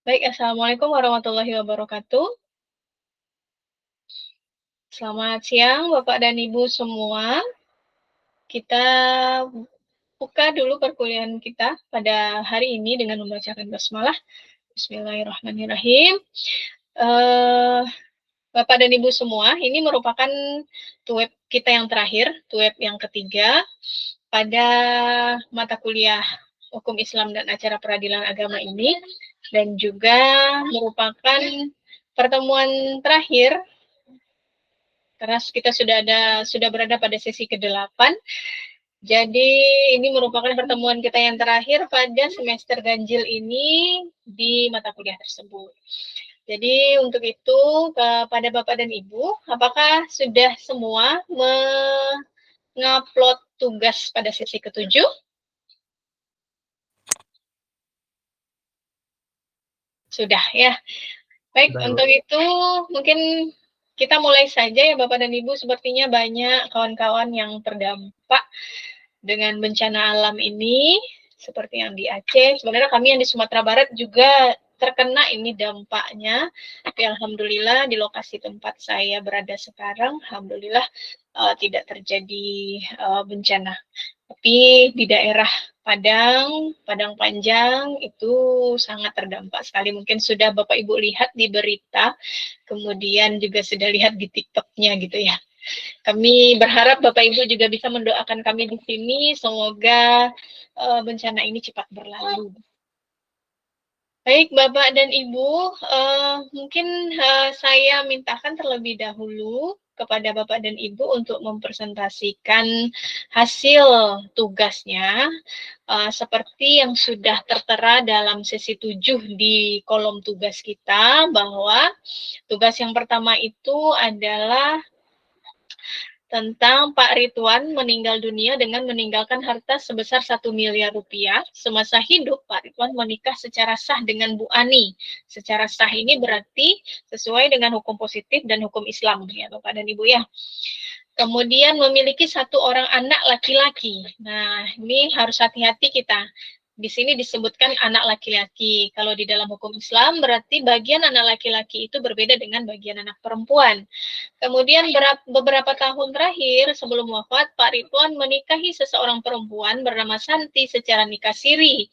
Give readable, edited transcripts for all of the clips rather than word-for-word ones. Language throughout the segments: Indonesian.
Baik, Assalamualaikum warahmatullahi wabarakatuh. Selamat siang Bapak dan Ibu semua. Kita buka dulu perkuliahan kita pada hari ini dengan membacakan basmalah. Bismillahirrahmanirrahim. Uh, Bapak dan Ibu semua, ini merupakan tuweb kita yang terakhir, tuweb yang ketiga pada mata kuliah Hukum Islam dan Acara Peradilan Agama ini, dan juga merupakan pertemuan terakhir karena kita sudah berada pada sesi ke-8. Jadi ini merupakan pertemuan kita yang terakhir pada semester ganjil ini di mata kuliah tersebut. Jadi untuk itu kepada Bapak dan Ibu, apakah sudah semua mengupload tugas pada sesi ke-7? Sudah ya. Baik, untuk itu mungkin kita mulai saja ya Bapak dan Ibu. Sepertinya banyak kawan-kawan yang terdampak dengan bencana alam ini, seperti yang di Aceh. Sebenarnya kami yang di Sumatera Barat juga terkena ini dampaknya. Tapi alhamdulillah di lokasi tempat saya berada sekarang, alhamdulillah tidak terjadi bencana. Tapi di daerah Padang Panjang itu sangat terdampak sekali. Mungkin sudah Bapak Ibu lihat di berita, kemudian juga sudah lihat di TikTok-nya gitu ya. Kami berharap Bapak Ibu juga bisa mendoakan kami di sini, semoga bencana ini cepat berlalu. Baik Bapak dan Ibu, mungkin saya mintakan terlebih dahulu kepada Bapak dan Ibu untuk mempresentasikan hasil tugasnya, seperti yang sudah tertera dalam sesi 7 di kolom tugas kita, bahwa tugas yang pertama itu adalah tentang Pak Ridwan meninggal dunia dengan meninggalkan harta sebesar 1 miliar rupiah. Semasa hidup, Pak Ridwan menikah secara sah dengan Bu Ani. Secara sah ini berarti sesuai dengan hukum positif dan hukum Islam, ya Bapak dan Ibu ya. Kemudian memiliki 1 orang anak laki-laki. Nah, ini harus hati-hati kita. Di sini disebutkan anak laki-laki. Kalau di dalam hukum Islam berarti bagian anak laki-laki itu berbeda dengan bagian anak perempuan. Kemudian beberapa tahun terakhir sebelum wafat, Pak Ridwan menikahi seseorang perempuan bernama Santi secara nikah siri.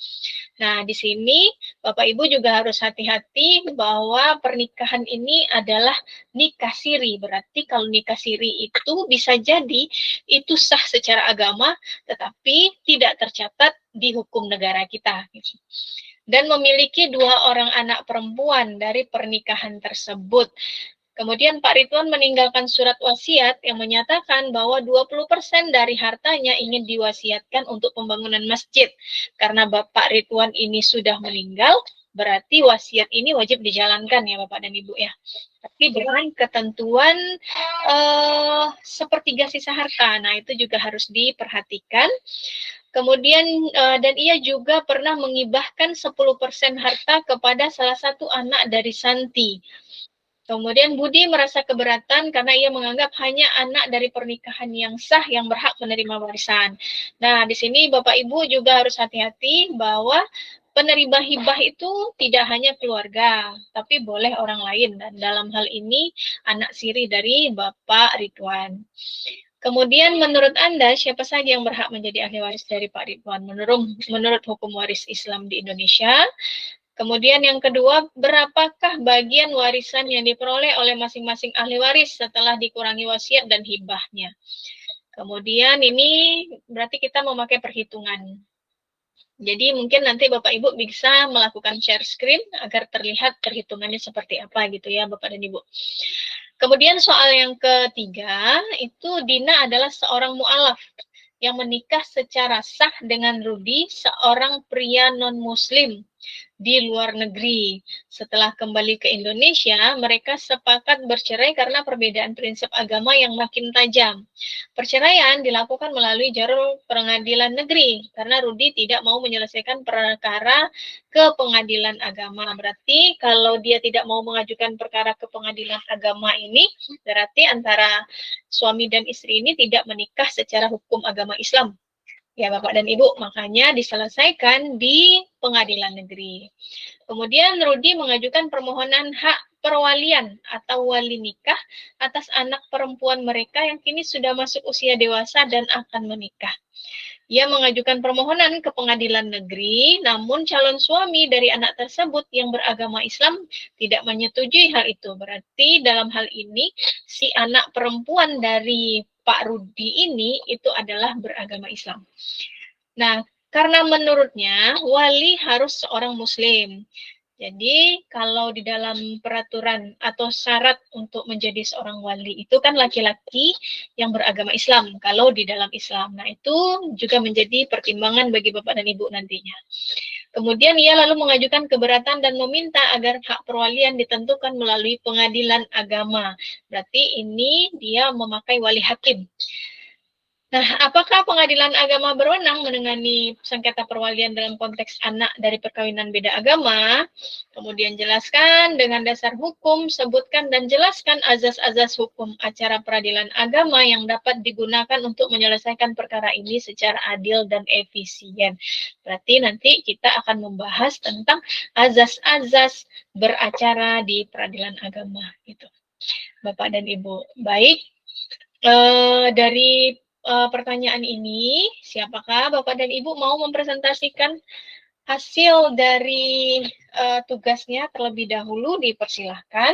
Nah, di sini Bapak Ibu juga harus hati-hati bahwa pernikahan ini adalah nikah siri. Berarti kalau nikah siri itu bisa jadi itu sah secara agama, tetapi tidak tercatat di hukum negara kita. Dan memiliki 2 orang anak perempuan dari pernikahan tersebut. Kemudian Pak Ridwan meninggalkan surat wasiat yang menyatakan bahwa 20% dari hartanya ingin diwasiatkan untuk pembangunan masjid. Karena Bapak Ridwan ini sudah meninggal, berarti wasiat ini wajib dijalankan ya Bapak dan Ibu ya. Tapi dengan ketentuan sepertiga sisa harta. Nah, itu juga harus diperhatikan. Kemudian dan ia juga pernah mengibahkan 10% harta kepada salah satu anak dari Santi. Kemudian Budi merasa keberatan karena ia menganggap hanya anak dari pernikahan yang sah yang berhak menerima warisan. Nah, di sini Bapak Ibu juga harus hati-hati bahwa penerima hibah itu tidak hanya keluarga, tapi boleh orang lain. Dan dalam hal ini anak siri dari Bapak Ridwan. Kemudian menurut Anda, siapa saja yang berhak menjadi ahli waris dari Pak Ridwan menurut hukum waris Islam di Indonesia? Kemudian yang kedua, berapakah bagian warisan yang diperoleh oleh masing-masing ahli waris setelah dikurangi wasiat dan hibahnya? Kemudian ini berarti kita memakai perhitungan. Jadi mungkin nanti Bapak Ibu bisa melakukan share screen agar terlihat perhitungannya seperti apa gitu ya Bapak dan Ibu. Kemudian soal yang ketiga, itu Dina adalah seorang mu'alaf yang menikah secara sah dengan Rudi, seorang pria non-muslim di luar negeri. Setelah kembali ke Indonesia, mereka sepakat bercerai karena perbedaan prinsip agama yang makin tajam. Perceraian dilakukan melalui jalur pengadilan negeri karena Rudi tidak mau menyelesaikan perkara ke pengadilan agama. Berarti kalau dia tidak mau mengajukan perkara ke pengadilan agama ini, berarti antara suami dan istri ini tidak menikah secara hukum agama Islam. Ya Bapak dan Ibu, makanya diselesaikan di pengadilan negeri. Kemudian Rudi mengajukan permohonan hak perwalian atau wali nikah atas anak perempuan mereka yang kini sudah masuk usia dewasa dan akan menikah. Ia mengajukan permohonan ke pengadilan negeri, namun calon suami dari anak tersebut yang beragama Islam tidak menyetujui hal itu. Berarti dalam hal ini si anak perempuan dari Pak Rudi ini itu adalah beragama Islam. Nah, karena menurutnya wali harus seorang muslim. Jadi kalau di dalam peraturan atau syarat untuk menjadi seorang wali itu kan laki-laki yang beragama Islam kalau di dalam Islam. Nah, itu juga menjadi pertimbangan bagi Bapak dan Ibu nantinya. Kemudian ia lalu mengajukan keberatan dan meminta agar hak perwalian ditentukan melalui pengadilan agama. Berarti ini dia memakai wali hakim. Nah, apakah pengadilan agama berwenang menangani sengketa perwalian dalam konteks anak dari perkawinan beda agama? Kemudian jelaskan dengan dasar hukum, sebutkan dan jelaskan azas-azas hukum acara peradilan agama yang dapat digunakan untuk menyelesaikan perkara ini secara adil dan efisien. Berarti nanti kita akan membahas tentang azas-azas beracara di peradilan agama. Gitu. Bapak dan Ibu. Baik, dari pertanyaan ini, siapakah Bapak dan Ibu mau mempresentasikan hasil dari tugasnya terlebih dahulu? Dipersilahkan.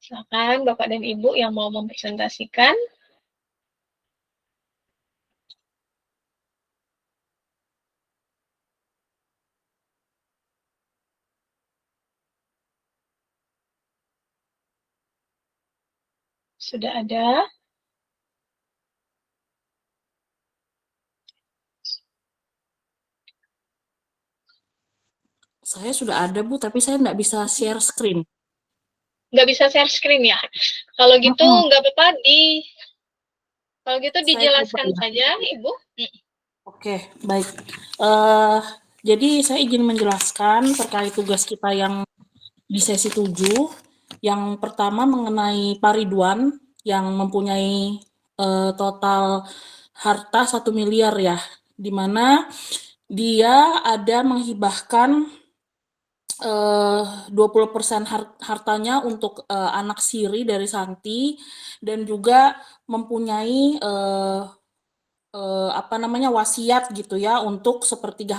Silakan Bapak dan Ibu yang mau mempresentasikan. Sudah ada? Saya sudah ada, Bu, tapi saya nggak bisa share screen. Nggak bisa share screen ya? Kalau gitu nggak apa-apa kalau gitu dijelaskan saja, Ibu. Oke, baik. Jadi saya izin menjelaskan terkait tugas kita yang di sesi 7. Yang pertama mengenai Pak Ridwan yang mempunyai total harta 1 miliar ya, di mana dia ada menghibahkan 20% hartanya untuk anak siri dari Santi dan juga mempunyai wasiat gitu ya untuk sepertiga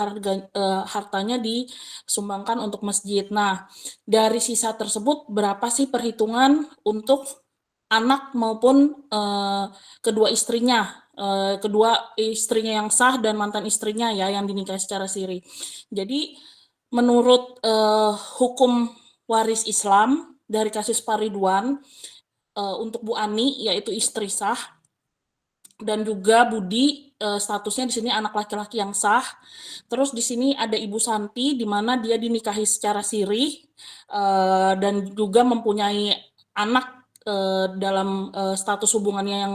hartanya disumbangkan untuk masjid. Nah, dari sisa tersebut berapa sih perhitungan untuk anak maupun kedua istrinya, kedua istrinya yang sah dan mantan istrinya ya yang dinikahi secara siri. Jadi menurut hukum waris Islam dari kasus Pak Ridwan, untuk Bu Ani yaitu istri sah dan juga Budi statusnya di sini anak laki-laki yang sah. Terus di sini ada Ibu Santi di mana dia dinikahi secara siri dan juga mempunyai anak dalam status hubungannya yang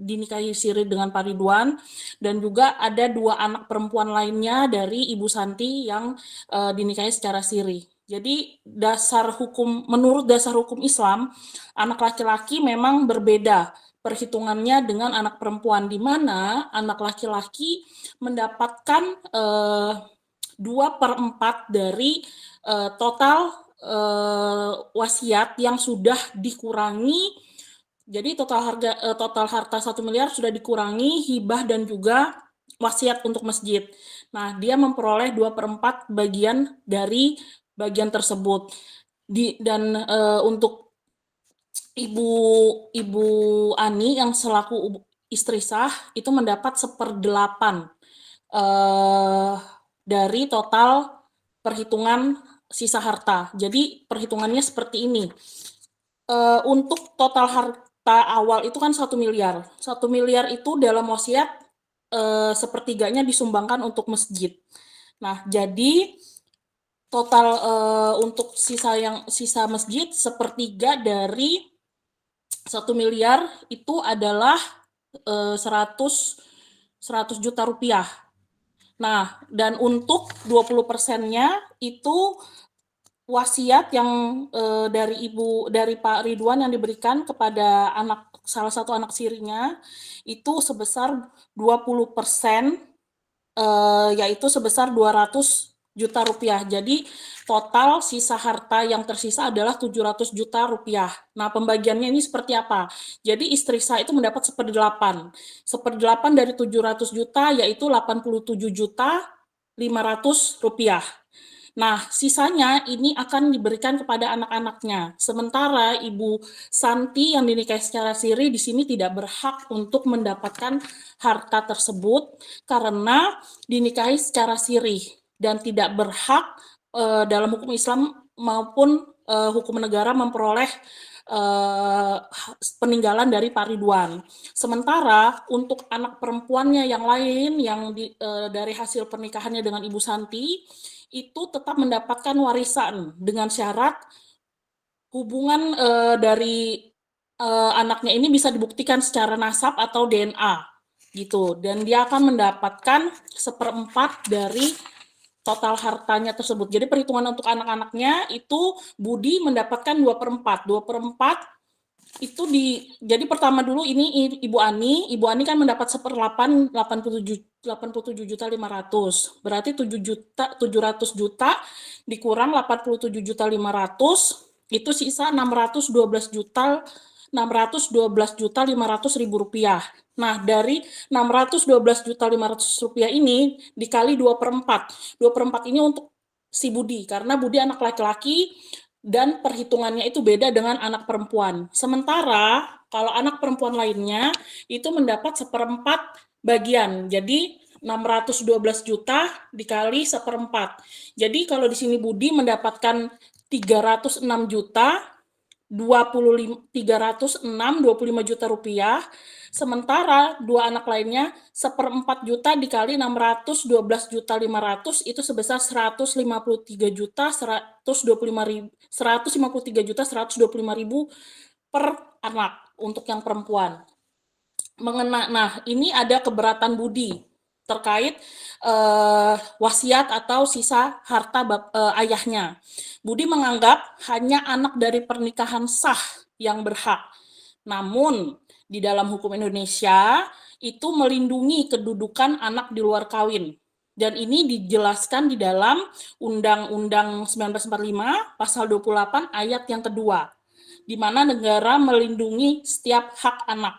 dinikahi siri dengan Pak Ridwan, dan juga ada 2 anak perempuan lainnya dari Ibu Santi yang dinikahi secara siri. Jadi menurut dasar hukum Islam, anak laki-laki memang berbeda perhitungannya dengan anak perempuan, di mana anak laki-laki mendapatkan 2/4 dari total wasiat yang sudah dikurangi. Jadi total harta 1 miliar sudah dikurangi hibah dan juga wasiat untuk masjid. Nah, dia memperoleh 2/4 bagian dari bagian tersebut. Dan untuk Ibu Ani yang selaku istri sah itu mendapat 1/8 dari total perhitungan sisa harta. Jadi perhitungannya seperti ini. Untuk total harta awal itu kan 1 miliar. 1 miliar itu dalam wasiat sepertiganya disumbangkan untuk masjid. Nah, jadi total untuk sisa masjid sepertiga dari 1 miliar itu adalah 100 juta rupiah. Nah, dan untuk 20%-nya itu wasiat yang dari Pak Ridwan yang diberikan kepada salah satu anak sirinya itu sebesar 20%, yaitu sebesar 200 juta rupiah. Jadi total sisa harta yang tersisa adalah 700 juta rupiah. Nah, pembagiannya ini seperti apa? Jadi istri saya itu mendapat 1/8. 1/8 dari 700 juta yaitu 87 juta 500 rupiah. Nah, sisanya ini akan diberikan kepada anak-anaknya. Sementara Ibu Santi yang dinikahi secara siri di sini tidak berhak untuk mendapatkan harta tersebut karena dinikahi secara siri dan tidak berhak dalam hukum Islam maupun hukum negara memperoleh peninggalan dari Pak Ridwan. Sementara untuk anak perempuannya yang lain yang dari hasil pernikahannya dengan Ibu Santi itu tetap mendapatkan warisan dengan syarat hubungan dari anaknya ini bisa dibuktikan secara nasab atau DNA gitu, dan dia akan mendapatkan 1/4 dari total hartanya tersebut. Jadi perhitungan untuk anak-anaknya itu Budi mendapatkan 2/4. 2/4 itu jadi pertama dulu ini Ibu Ani kan mendapat 1/8 87 juta 500. Berarti 700 juta dikurang 87 juta 500 itu sisa 612 juta 500 ribu rupiah. Nah, dari 612 juta 500 rupiah ini dikali 2/4. 2/4 ini untuk si Budi, karena Budi anak laki-laki dan perhitungannya itu beda dengan anak perempuan. Sementara kalau anak perempuan lainnya itu mendapat 1/4 bagian. Jadi 612 juta dikali 1/4. Jadi kalau di sini Budi mendapatkan 306 juta 25 juta rupiah, sementara dua anak lainnya 1/4 juta dikali 612 juta 500 itu sebesar 153 juta 153 juta 125 ribu per anak untuk yang perempuan. Nah, ini ada keberatan Budi terkait wasiat atau sisa harta ayahnya. Budi menganggap hanya anak dari pernikahan sah yang berhak. Namun, di dalam hukum Indonesia itu melindungi kedudukan anak di luar kawin. Dan ini dijelaskan di dalam Undang-Undang 1945 pasal 28 ayat yang kedua, di mana negara melindungi setiap hak anak.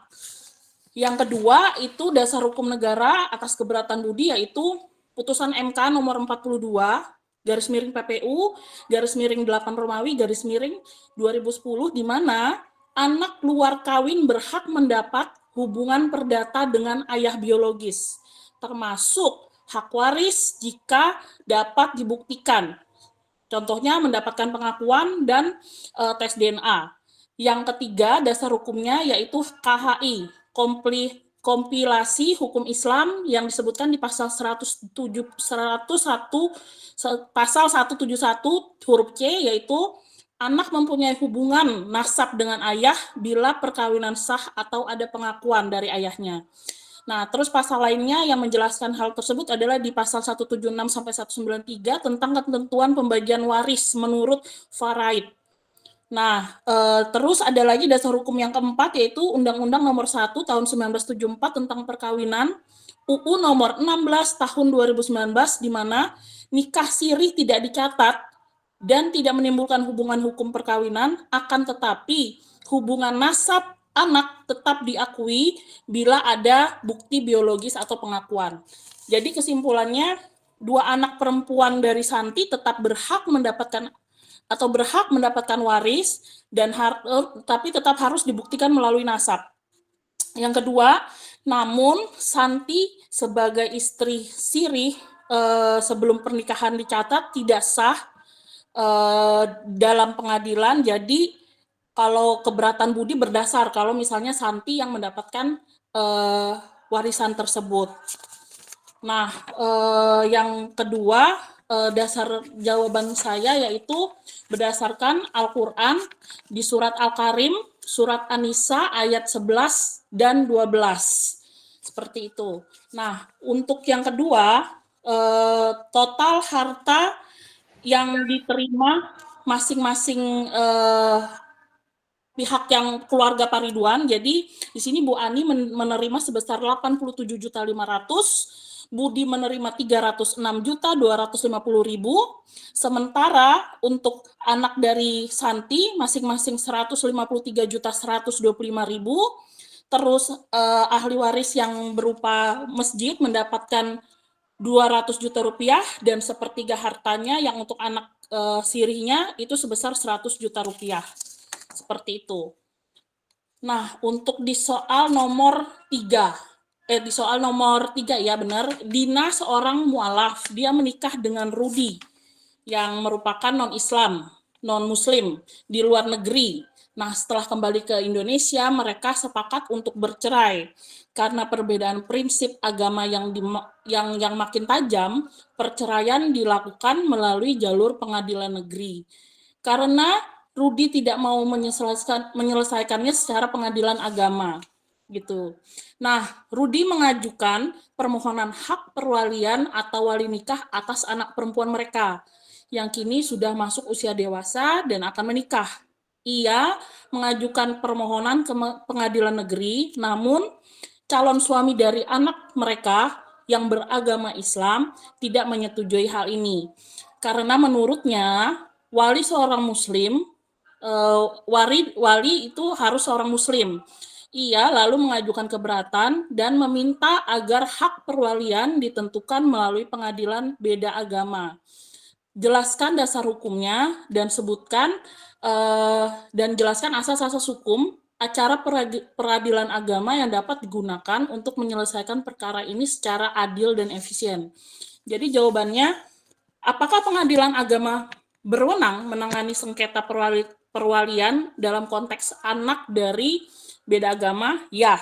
Yang kedua itu dasar hukum negara atas keberatan Budi, yaitu putusan MK nomor 42 garis miring PPU garis miring 8 Romawi garis miring 2010, di mana anak luar kawin berhak mendapat hubungan perdata dengan ayah biologis, termasuk hak waris jika dapat dibuktikan. Contohnya mendapatkan pengakuan dan tes DNA. Yang ketiga dasar hukumnya yaitu KHI, kompilasi hukum Islam yang disebutkan di pasal 101 pasal 171 huruf C, yaitu anak mempunyai hubungan nasab dengan ayah bila perkawinan sah atau ada pengakuan dari ayahnya. Nah, terus pasal lainnya yang menjelaskan hal tersebut adalah di pasal 176 sampai 193 tentang ketentuan pembagian waris menurut faraid. Nah, terus ada lagi dasar hukum yang keempat, yaitu Undang-Undang Nomor 1 Tahun 1974 tentang Perkawinan, UU Nomor 16 Tahun 2019, di mana nikah siri tidak dicatat dan tidak menimbulkan hubungan hukum perkawinan, akan tetapi hubungan nasab anak tetap diakui bila ada bukti biologis atau pengakuan. Jadi kesimpulannya, dua anak perempuan dari Santi tetap berhak mendapatkan waris dan tapi tetap harus dibuktikan melalui nasab. Yang kedua, namun Santi sebagai istri siri sebelum pernikahan dicatat tidak sah dalam pengadilan. Jadi kalau keberatan Budi berdasar kalau misalnya Santi yang mendapatkan warisan tersebut. Nah, yang kedua, dasar jawaban saya yaitu berdasarkan Al-Quran di surat Al-Karim, surat An-Nisa ayat 11 dan 12. Seperti itu. Nah, untuk yang kedua, total harta yang diterima masing-masing pihak yang keluarga Pak Ridwan. Jadi di sini Bu Ani menerima sebesar 87.500.000, Budi menerima 306.250.000. Sementara untuk anak dari Santi masing-masing 153.125.000. Terus ahli waris yang berupa masjid mendapatkan 200 juta rupiah, dan sepertiga hartanya yang untuk anak sirihnya itu sebesar 100 juta rupiah. Seperti itu. Nah, untuk di soal nomor 3, di soal nomor 3 ya benar, Dina seorang mualaf, dia menikah dengan Rudi yang merupakan non-Islam, non-Muslim di luar negeri. Nah, setelah kembali ke Indonesia, mereka sepakat untuk bercerai karena perbedaan prinsip agama yang makin tajam. Perceraian dilakukan melalui jalur pengadilan negeri. Karena Rudi tidak mau menyelesaikannya secara pengadilan agama, gitu. Nah, Rudi mengajukan permohonan hak perwalian atau wali nikah atas anak perempuan mereka yang kini sudah masuk usia dewasa dan akan menikah. Ia mengajukan permohonan ke pengadilan negeri, namun calon suami dari anak mereka yang beragama Islam tidak menyetujui hal ini. Karena menurutnya wali seorang muslim, wali itu harus seorang muslim. Ia lalu mengajukan keberatan dan meminta agar hak perwalian ditentukan melalui pengadilan beda agama. Jelaskan dasar hukumnya dan sebutkan dan jelaskan asas-asas hukum acara peradilan agama yang dapat digunakan untuk menyelesaikan perkara ini secara adil dan efisien. Jadi jawabannya, apakah pengadilan agama berwenang menangani sengketa perwalian dalam konteks anak dari beda agama? Ya.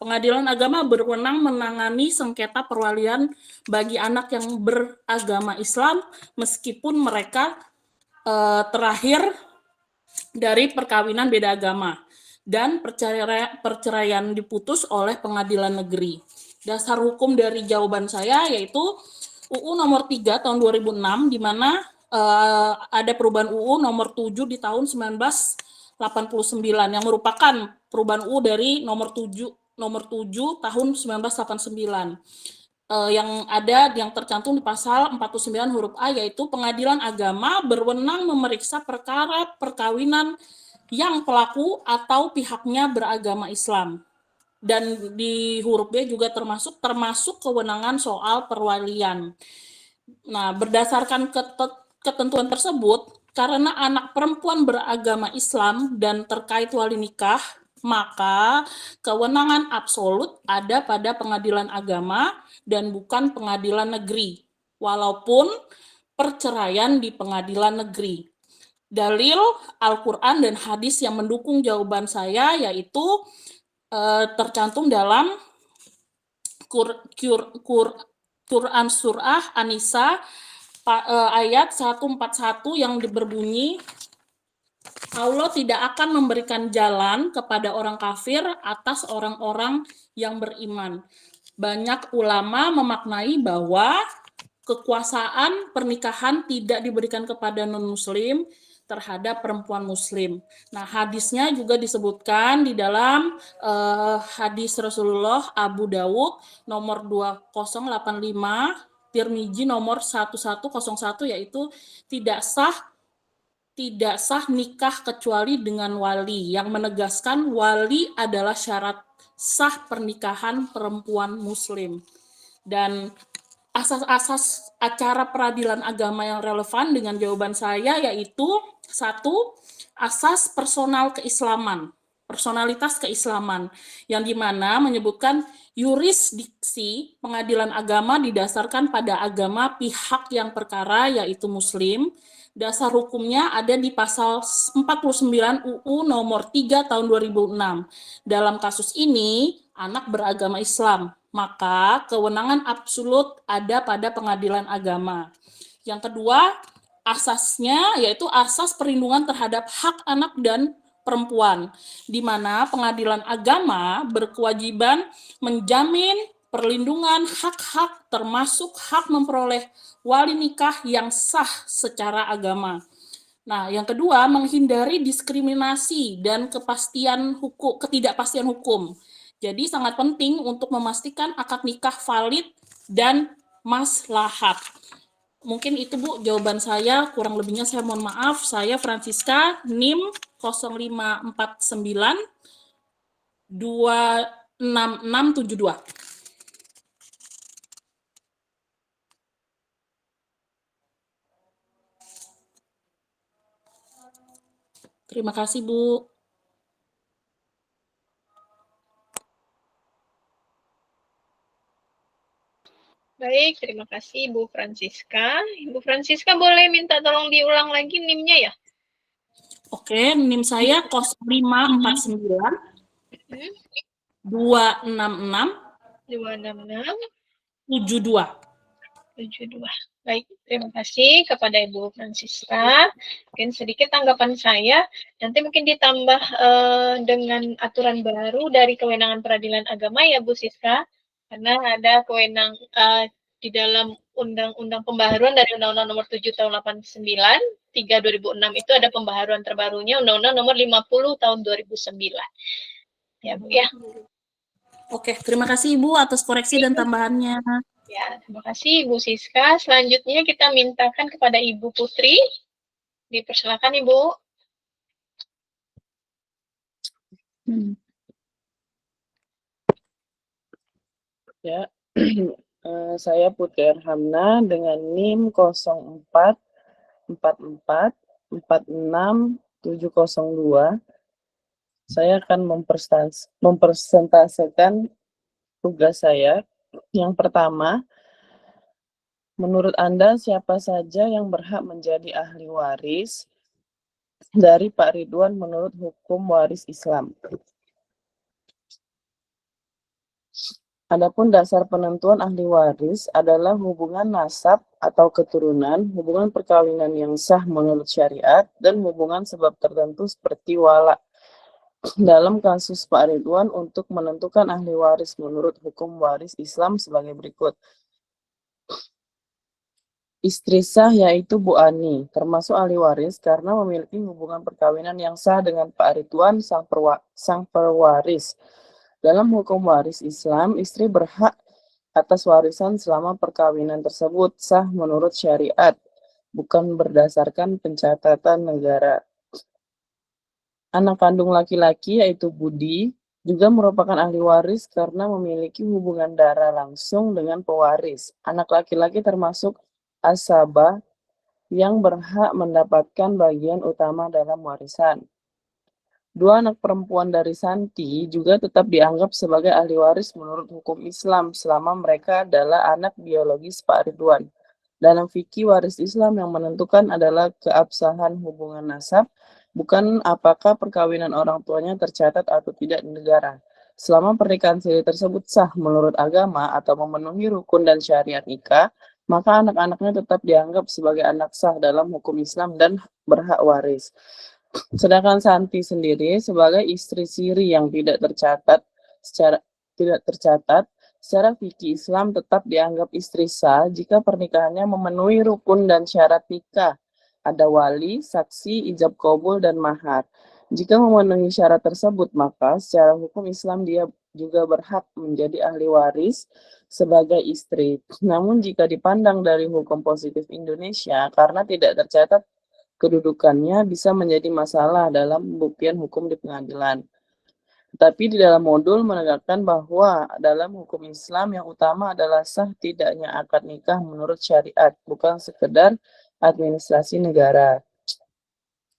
Pengadilan agama berwenang menangani sengketa perwalian bagi anak yang beragama Islam meskipun mereka terakhir dari perkawinan beda agama dan perceraian diputus oleh pengadilan negeri. Dasar hukum dari jawaban saya yaitu UU nomor 3 tahun 2006, di mana ada perubahan UU nomor 7 di tahun 1989 yang merupakan perubahan UU dari nomor 7 tahun 1989. Yang tercantum di pasal 49 huruf A, yaitu pengadilan agama berwenang memeriksa perkara perkawinan yang pelaku atau pihaknya beragama Islam. Dan di huruf B juga termasuk kewenangan soal perwalian. Nah, berdasarkan ketentuan tersebut, karena anak perempuan beragama Islam dan terkait wali nikah, maka kewenangan absolut ada pada pengadilan agama dan bukan pengadilan negeri, walaupun perceraian di pengadilan negeri. Dalil Al-Quran dan hadis yang mendukung jawaban saya yaitu tercantum dalam Quran Surah An-Nisa ayat 141 yang berbunyi, Allah tidak akan memberikan jalan kepada orang kafir atas orang-orang yang beriman. Banyak ulama memaknai bahwa kekuasaan pernikahan tidak diberikan kepada non-muslim terhadap perempuan muslim. Nah, hadisnya juga disebutkan di dalam hadis Rasulullah Abu Dawud nomor 2085, Tirmizi nomor 1101, yaitu tidak sah nikah kecuali dengan wali, yang menegaskan wali adalah syarat sah pernikahan perempuan muslim. Dan asas-asas acara peradilan agama yang relevan dengan jawaban saya yaitu 1. Asas personalitas keislaman, yang dimana menyebutkan yurisdiksi pengadilan agama didasarkan pada agama pihak yang perkara yaitu muslim. Dasar hukumnya ada di pasal 49 UU nomor 3 tahun 2006. Dalam kasus ini, anak beragama Islam, maka kewenangan absolut ada pada pengadilan agama. Yang kedua, asasnya yaitu asas perlindungan terhadap hak anak dan perempuan, di mana pengadilan agama berkewajiban menjamin perlindungan hak-hak termasuk hak memperoleh wali nikah yang sah secara agama. Nah, yang kedua, menghindari diskriminasi dan ketidakpastian hukum. Jadi sangat penting untuk memastikan akad nikah valid dan maslahat. Mungkin itu Bu jawaban saya, kurang lebihnya saya mohon maaf. Saya Francisca, NIM 0549 26672. Terima kasih Bu. Baik, terima kasih Ibu Francisca. Ibu Francisca boleh minta tolong diulang lagi NIM-nya ya? Oke, NIM saya 0549 266 266 72. 72. Baik, terima kasih kepada Ibu Francisca. Mungkin sedikit tanggapan saya, nanti mungkin ditambah dengan aturan baru dari kewenangan peradilan agama ya Bu Siska, karena ada kewenang di dalam undang-undang pembaharuan dari Undang-Undang Nomor 7 Tahun 89, 3 2006 itu ada pembaharuan terbarunya Undang-Undang Nomor 50 Tahun 2009. Ya Bu ya. Oke, terima kasih Ibu atas koreksi dan tambahannya. Ya, terima kasih Ibu Siska. Selanjutnya kita mintakan kepada Ibu Putri. Dipersilakan Ibu. Ya, saya Putri Hamna dengan NIM 0444467702. Saya akan mempresentasikan tugas saya. Yang pertama, menurut Anda siapa saja yang berhak menjadi ahli waris dari Pak Ridwan menurut hukum waris Islam? Adapun dasar penentuan ahli waris adalah hubungan nasab atau keturunan, hubungan perkawinan yang sah menurut syariat, dan hubungan sebab tertentu seperti wala. Dalam kasus Pak Ridwan untuk menentukan ahli waris menurut hukum waris Islam sebagai berikut. Istri sah yaitu Bu Ani, termasuk ahli waris karena memiliki hubungan perkawinan yang sah dengan Pak Ridwan sang pewaris. Dalam hukum waris Islam, istri berhak atas warisan selama perkawinan tersebut sah menurut syariat, bukan berdasarkan pencatatan negara. Anak kandung laki-laki yaitu Budi juga merupakan ahli waris karena memiliki hubungan darah langsung dengan pewaris. Anak laki-laki termasuk asabah yang berhak mendapatkan bagian utama dalam warisan. Dua anak perempuan dari Santi juga tetap dianggap sebagai ahli waris menurut hukum Islam selama mereka adalah anak biologis Pak Ridwan. Dalam fikih waris Islam yang menentukan adalah keabsahan hubungan nasab, bukan apakah perkawinan orang tuanya tercatat atau tidak di negara. Selama pernikahan siri tersebut sah menurut agama atau memenuhi rukun dan syariat nikah, maka anak-anaknya tetap dianggap sebagai anak sah dalam hukum Islam dan berhak waris. Sedangkan Santi sendiri sebagai istri siri yang tidak tercatat secara fikih Islam tetap dianggap istri sah jika pernikahannya memenuhi rukun dan syarat nikah. Ada wali, saksi, ijab kabul, dan mahar. Jika memenuhi syarat tersebut, maka secara hukum Islam dia juga berhak menjadi ahli waris sebagai istri. Namun jika dipandang dari hukum positif Indonesia, karena tidak tercatat kedudukannya bisa menjadi masalah dalam pembuktian hukum di pengadilan. Tetapi di dalam modul menegaskan bahwa dalam hukum Islam yang utama adalah sah tidaknya akad nikah menurut syariat, bukan sekedar administrasi negara.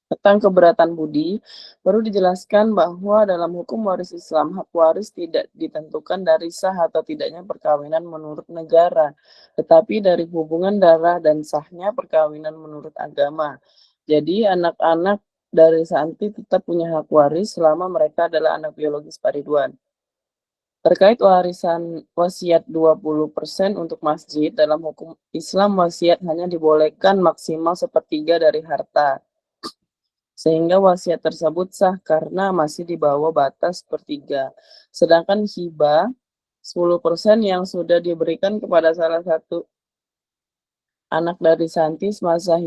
Tentang keberatan Budi, baru dijelaskan bahwa dalam hukum waris Islam, hak waris tidak ditentukan dari sah atau tidaknya perkawinan menurut negara, tetapi dari hubungan darah dan sahnya perkawinan menurut agama. Jadi anak-anak dari Santi tetap punya hak waris selama mereka adalah anak biologis Pak Ridwan. Terkait warisan wasiat 20% untuk masjid, dalam hukum Islam wasiat hanya dibolehkan maksimal sepertiga dari harta. Sehingga wasiat tersebut sah karena masih di bawah batas sepertiga. Sedangkan hibah 10% yang sudah diberikan kepada salah satu anak dari Santi semasa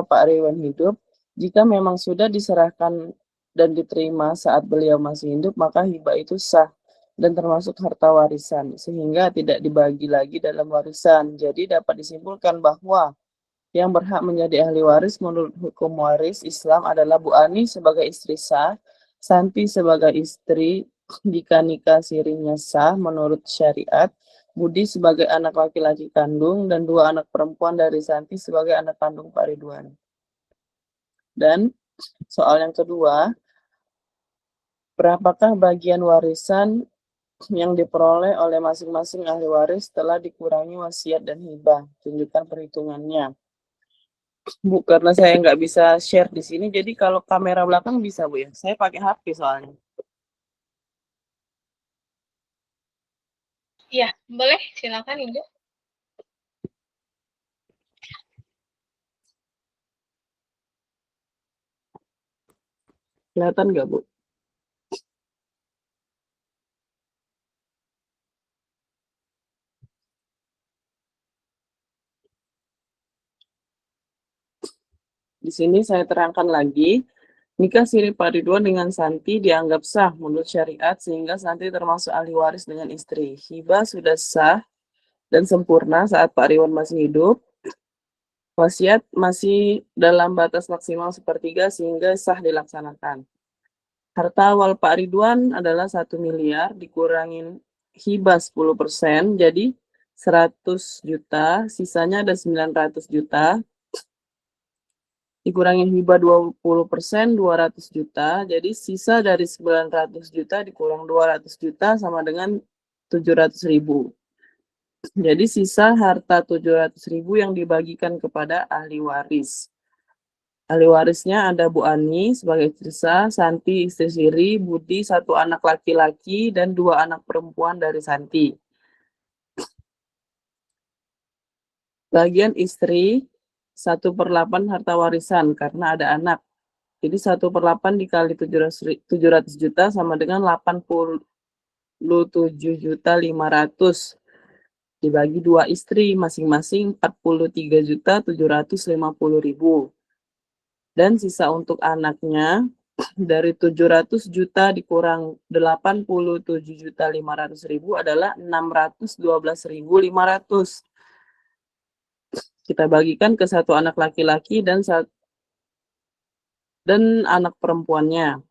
Pak Riwan hidup. Jika memang sudah diserahkan dan diterima saat beliau masih hidup, maka hibah itu sah dan termasuk harta warisan, sehingga tidak dibagi lagi dalam warisan. Jadi dapat disimpulkan bahwa yang berhak menjadi ahli waris menurut hukum waris Islam adalah Bu Ani sebagai istri sah, Santi sebagai istri jika nikah sirinya sah menurut syariat, Budi sebagai anak laki-laki kandung, dan 2 anak perempuan dari Santi sebagai anak kandung Pak Ridwan. Dan soal yang kedua, berapakah bagian warisan yang diperoleh oleh masing-masing ahli waris setelah dikurangi wasiat dan hibah? Tunjukkan perhitungannya. Bu, karena saya nggak bisa share di sini, jadi kalau kamera belakang bisa, Bu ya. Saya pakai HP soalnya. Ya, boleh, silakan Ibu. Kelihatan nggak, Bu? Di sini saya terangkan lagi, nikah siri Pak Ridwan dengan Santi dianggap sah menurut syariat sehingga Santi termasuk ahli waris dengan istri. Hibah sudah sah dan sempurna saat Pak Ridwan masih hidup. Wasiat masih dalam batas maksimal 1/3 sehingga sah dilaksanakan. Harta awal Pak Ridwan adalah 1 miliar dikurangin hibah 10%, jadi 100 juta, sisanya ada 900 juta. Dikurangin hibah 20%, 200 juta, jadi sisa dari 900 juta dikurang 200 juta sama dengan 700.000. Jadi sisa harta 700.000 yang dibagikan kepada ahli waris. Ahli warisnya ada Bu Ani sebagai istri sah, Santi istri siri, Budi 1 anak laki-laki, dan 2 anak perempuan dari Santi. Bagian istri 1/8 harta warisan karena ada anak. Jadi 1/8 dikali 700 juta sama dengan 87.500.000. Dibagi 2 istri, masing-masing 43.750.000. Dan sisa untuk anaknya dari 700 juta dikurang 87.500.000 adalah 612.500. Kita bagikan ke 1 anak laki-laki dan anak perempuannya.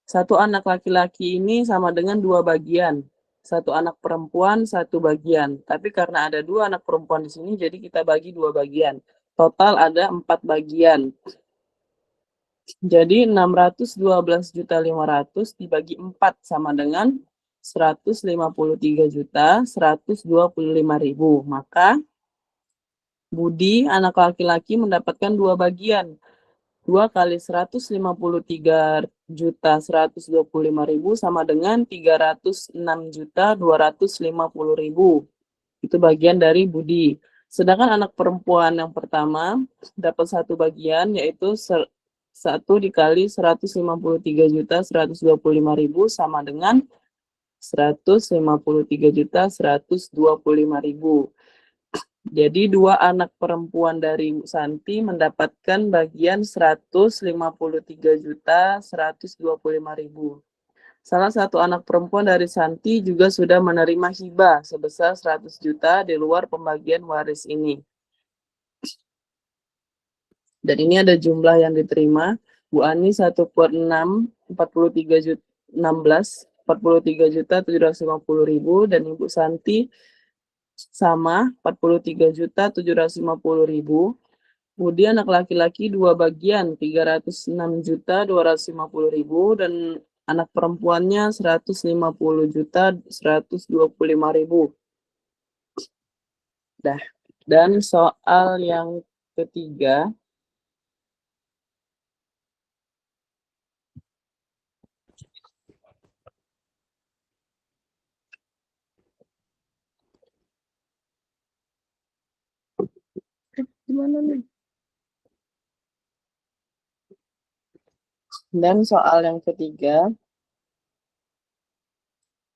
1 anak laki-laki ini sama dengan 2 bagian. 1 anak perempuan, 1 bagian. Tapi karena ada 2 anak perempuan di sini, jadi kita bagi 2 bagian. Total ada 4 bagian. Jadi 612.500.000 dibagi 4 sama dengan 153.125.000. Maka Budi, anak laki-laki, mendapatkan 2 bagian. 2 kali 153.125.000 sama dengan 306.250.000. Itu bagian dari Budi. Sedangkan anak perempuan yang pertama dapat 1 bagian, yaitu 1 dikali 153.125.000 sama dengan 153.125.000. Jadi 2 anak perempuan dari Santi mendapatkan bagian 153.125.000. Salah satu anak perempuan dari Santi juga sudah menerima hibah sebesar 100 juta di luar pembagian waris ini. Dan ini ada jumlah yang diterima. Bu Ani 1/6, 43.750.000, dan Ibu Santi sama 43.750.000. Kemudian anak laki-laki 2 bagian 306.250.000 dan anak perempuannya 150.125.000. Dan soal yang ketiga, gimana nih? Dan soal yang ketiga,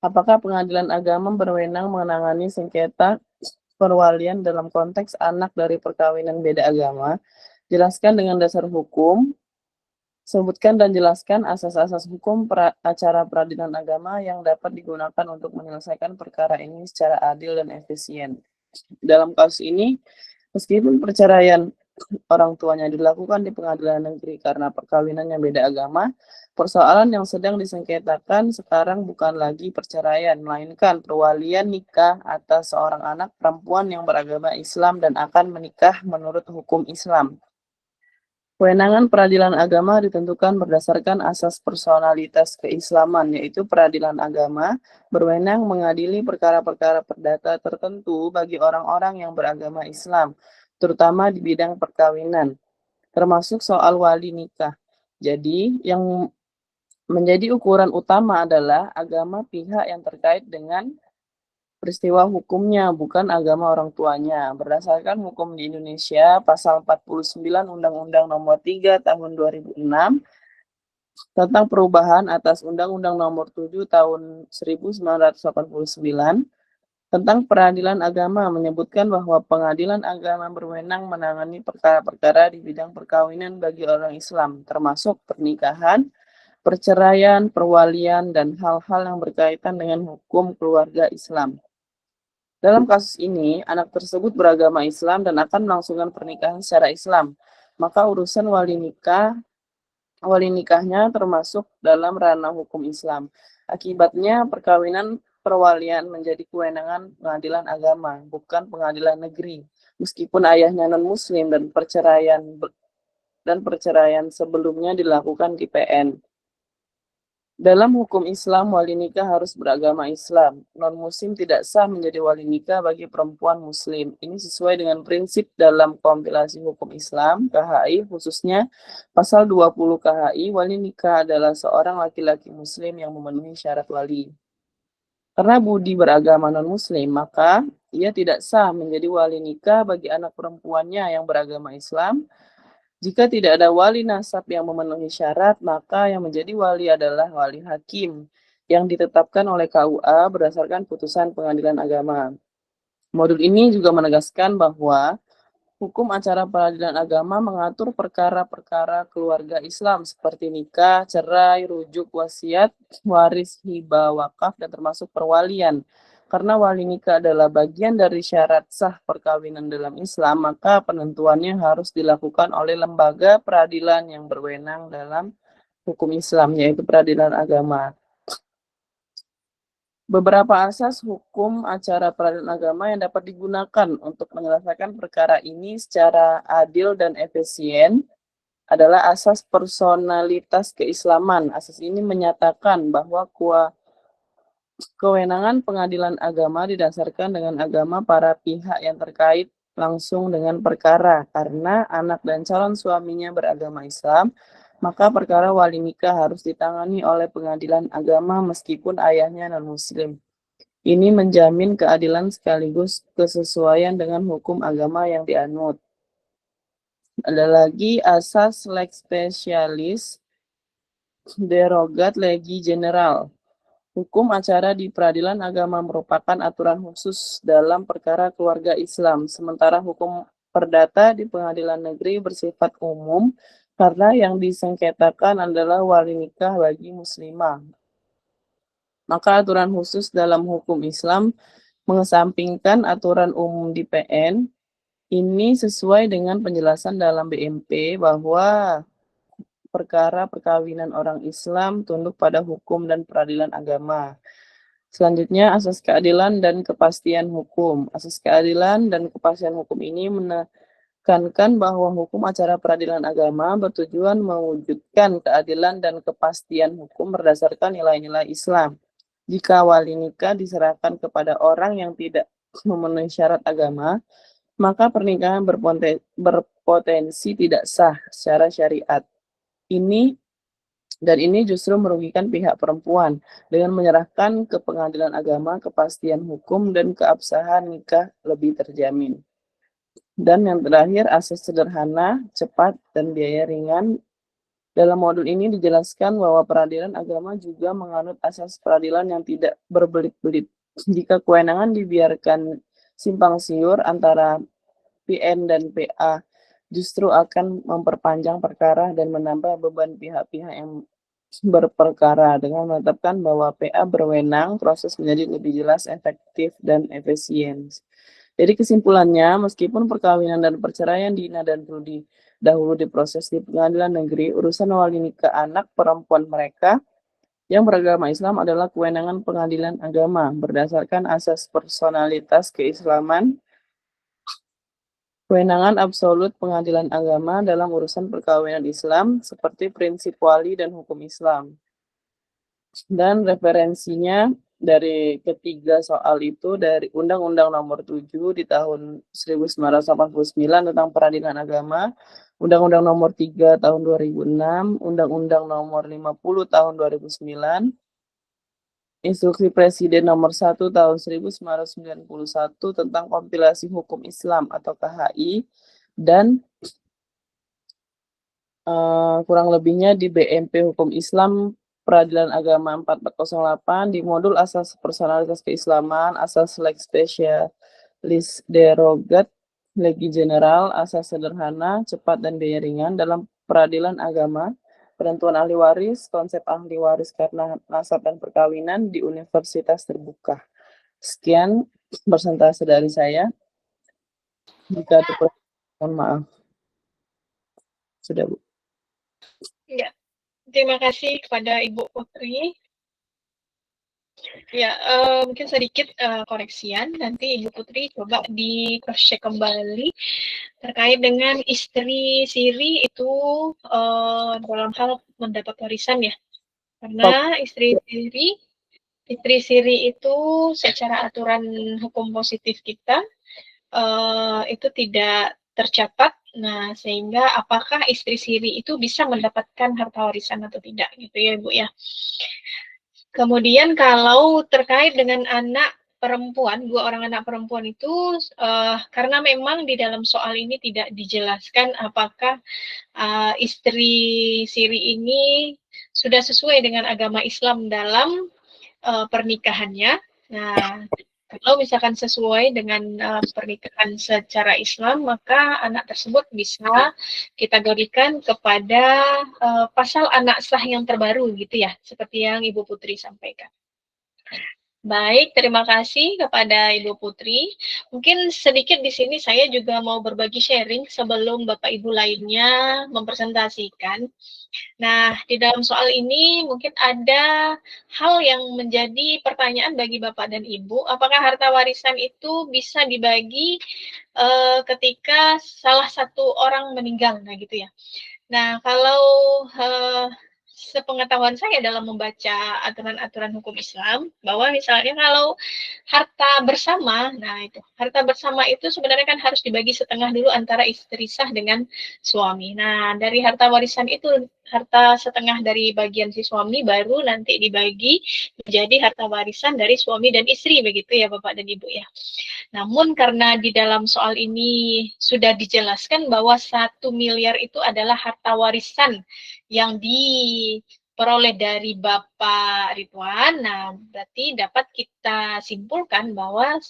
Apakah pengadilan agama berwenang menangani sengketa perwalian dalam konteks anak dari perkawinan beda agama? Jelaskan dengan dasar hukum. Sebutkan dan jelaskan asas-asas hukum acara peradilan agama yang dapat digunakan untuk menyelesaikan perkara ini secara adil dan efisien. Dalam kasus ini, meskipun perceraian orang tuanya dilakukan di pengadilan negeri karena perkawinan yang beda agama, persoalan yang sedang disengketakan sekarang bukan lagi perceraian, melainkan perwalian nikah atas seorang anak perempuan yang beragama Islam dan akan menikah menurut hukum Islam. Kewenangan peradilan agama ditentukan berdasarkan asas personalitas keislaman, yaitu peradilan agama berwenang mengadili perkara-perkara perdata tertentu bagi orang-orang yang beragama Islam, terutama di bidang perkawinan, termasuk soal wali nikah. Jadi, yang menjadi ukuran utama adalah agama pihak yang terkait dengan peristiwa hukumnya, bukan agama orang tuanya. Berdasarkan hukum di Indonesia, pasal 49 Undang-Undang Nomor 3 Tahun 2006 tentang perubahan atas Undang-Undang Nomor 7 Tahun 1989 tentang peradilan agama menyebutkan bahwa pengadilan agama berwenang menangani perkara-perkara di bidang perkawinan bagi orang Islam, termasuk pernikahan, perceraian, perwalian, dan hal-hal yang berkaitan dengan hukum keluarga Islam. Dalam kasus ini, anak tersebut beragama Islam dan akan melangsungkan pernikahan secara Islam. Maka urusan wali nikahnya termasuk dalam ranah hukum Islam. Akibatnya perkawinan perwalian menjadi kewenangan pengadilan agama, bukan pengadilan negeri. Meskipun ayahnya non-muslim dan perceraian sebelumnya dilakukan di PN. Dalam hukum Islam, wali nikah harus beragama Islam. Non-muslim tidak sah menjadi wali nikah bagi perempuan muslim. Ini sesuai dengan prinsip dalam kompilasi hukum Islam, KHI, khususnya pasal 20 KHI, wali nikah adalah seorang laki-laki muslim yang memenuhi syarat wali. Karena budi beragama non-muslim, maka ia tidak sah menjadi wali nikah bagi anak perempuannya yang beragama Islam. Jika tidak ada wali nasab yang memenuhi syarat, maka yang menjadi wali adalah wali hakim yang ditetapkan oleh KUA berdasarkan putusan pengadilan agama. Modul ini juga menegaskan bahwa hukum acara peradilan agama mengatur perkara-perkara keluarga Islam seperti nikah, cerai, rujuk, wasiat, waris, hibah, wakaf, dan termasuk perwalian. Karena wali nikah adalah bagian dari syarat sah perkawinan dalam Islam, maka penentuannya harus dilakukan oleh lembaga peradilan yang berwenang dalam hukum Islam, yaitu peradilan agama. Beberapa asas hukum acara peradilan agama yang dapat digunakan untuk menyelesaikan perkara ini secara adil dan efisien adalah asas personalitas keislaman. Asas ini menyatakan bahwa kewenangan pengadilan agama didasarkan dengan agama para pihak yang terkait langsung dengan perkara. Karena anak dan calon suaminya beragama Islam, maka perkara wali nikah harus ditangani oleh pengadilan agama meskipun ayahnya non-muslim. Ini menjamin keadilan sekaligus kesesuaian dengan hukum agama yang dianut. Ada lagi asas lex specialis derogat legi general. Hukum acara di peradilan agama merupakan aturan khusus dalam perkara keluarga Islam, sementara hukum perdata di pengadilan negeri bersifat umum karena yang disengketakan adalah wali nikah bagi muslimah. Maka aturan khusus dalam hukum Islam mengesampingkan aturan umum di PN. Ini sesuai dengan penjelasan dalam BMP bahwa perkara perkawinan orang Islam tunduk pada hukum dan peradilan agama. Selanjutnya, asas keadilan dan kepastian hukum. Asas keadilan dan kepastian hukum ini menekankan bahwa hukum acara peradilan agama bertujuan mewujudkan keadilan dan kepastian hukum berdasarkan nilai-nilai Islam. Jika wali nikah diserahkan kepada orang yang tidak memenuhi syarat agama, maka pernikahan berpotensi tidak sah secara syariat. Ini justru merugikan pihak perempuan dengan menyerahkan ke pengadilan agama kepastian hukum dan keabsahan nikah lebih terjamin. Dan yang terakhir, asas sederhana, cepat, dan biaya ringan Dalam modul ini dijelaskan bahwa peradilan agama juga menganut asas peradilan yang tidak berbelit-belit. Jika kewenangan dibiarkan simpang siur antara PN dan PA, justru akan memperpanjang perkara dan menambah beban pihak-pihak yang berperkara. Dengan menetapkan bahwa PA berwenang, proses menjadi lebih jelas, efektif, dan efisien. Jadi kesimpulannya, meskipun perkawinan dan perceraian Dina dan Rudi dahulu diproses di pengadilan negeri, urusan wali nikah anak perempuan mereka yang beragama Islam adalah kewenangan pengadilan agama berdasarkan asas personalitas keislaman. Kewenangan absolut pengadilan agama dalam urusan perkawinan Islam seperti prinsip wali dan hukum Islam. Dan referensinya dari ketiga soal itu dari Undang-Undang Nomor 7 di tahun 1989 tentang peradilan agama, Undang-Undang Nomor 3 tahun 2006, Undang-Undang Nomor 50 tahun 2009, Instruksi Presiden Nomor 1 tahun 1991 tentang kompilasi hukum Islam atau KHI, dan kurang lebihnya di BMP Hukum Islam Peradilan Agama 4408 di modul asas personalitas keislaman, asas lex specialis derogat, legi general, asas sederhana, cepat dan biaya ringan dalam peradilan agama, penentuan ahli waris, konsep ahli waris karena nasab dan perkawinan di Universitas Terbuka. Sekian persentase dari saya. Jika ada pertanyaan, mohon maaf. Sudah, Bu. Ya, terima kasih kepada Ibu Putri. Ya, mungkin sedikit koreksian. Nanti Ibu Putri coba di cross check kembali terkait dengan istri siri itu dalam hal mendapat warisan ya. Karena istri siri itu secara aturan hukum positif kita itu tidak tercatat. Nah, sehingga apakah istri siri itu bisa mendapatkan harta warisan atau tidak gitu ya, Ibu ya. Kemudian kalau terkait dengan anak perempuan, 2 orang anak perempuan itu karena memang di dalam soal ini tidak dijelaskan apakah istri siri ini sudah sesuai dengan agama Islam dalam pernikahannya. Nah, kalau misalkan sesuai dengan pernikahan secara Islam, maka anak tersebut bisa kita kategorikan kepada pasal anak sah yang terbaru gitu ya, seperti yang Ibu Putri sampaikan. Baik, terima kasih kepada Ibu Putri. Mungkin sedikit di sini saya juga mau berbagi sharing sebelum Bapak Ibu lainnya mempresentasikan. Nah, di dalam soal ini mungkin ada hal yang menjadi pertanyaan bagi Bapak dan Ibu. Apakah harta warisan itu bisa dibagi ketika salah satu orang meninggal? Nah, gitu ya. Nah, kalau sepengetahuan saya dalam membaca aturan-aturan hukum Islam, bahwa misalnya kalau harta bersama, nah itu, harta bersama itu sebenarnya kan harus dibagi setengah dulu antara istri sah dengan suami. Nah, dari harta warisan itu, harta setengah dari bagian si suami baru nanti dibagi menjadi harta warisan dari suami dan istri, begitu ya Bapak dan Ibu ya. Namun karena di dalam soal ini sudah dijelaskan bahwa 1 miliar itu adalah harta warisan yang diperoleh dari Bapak Ridwan, nah berarti dapat kita simpulkan bahwa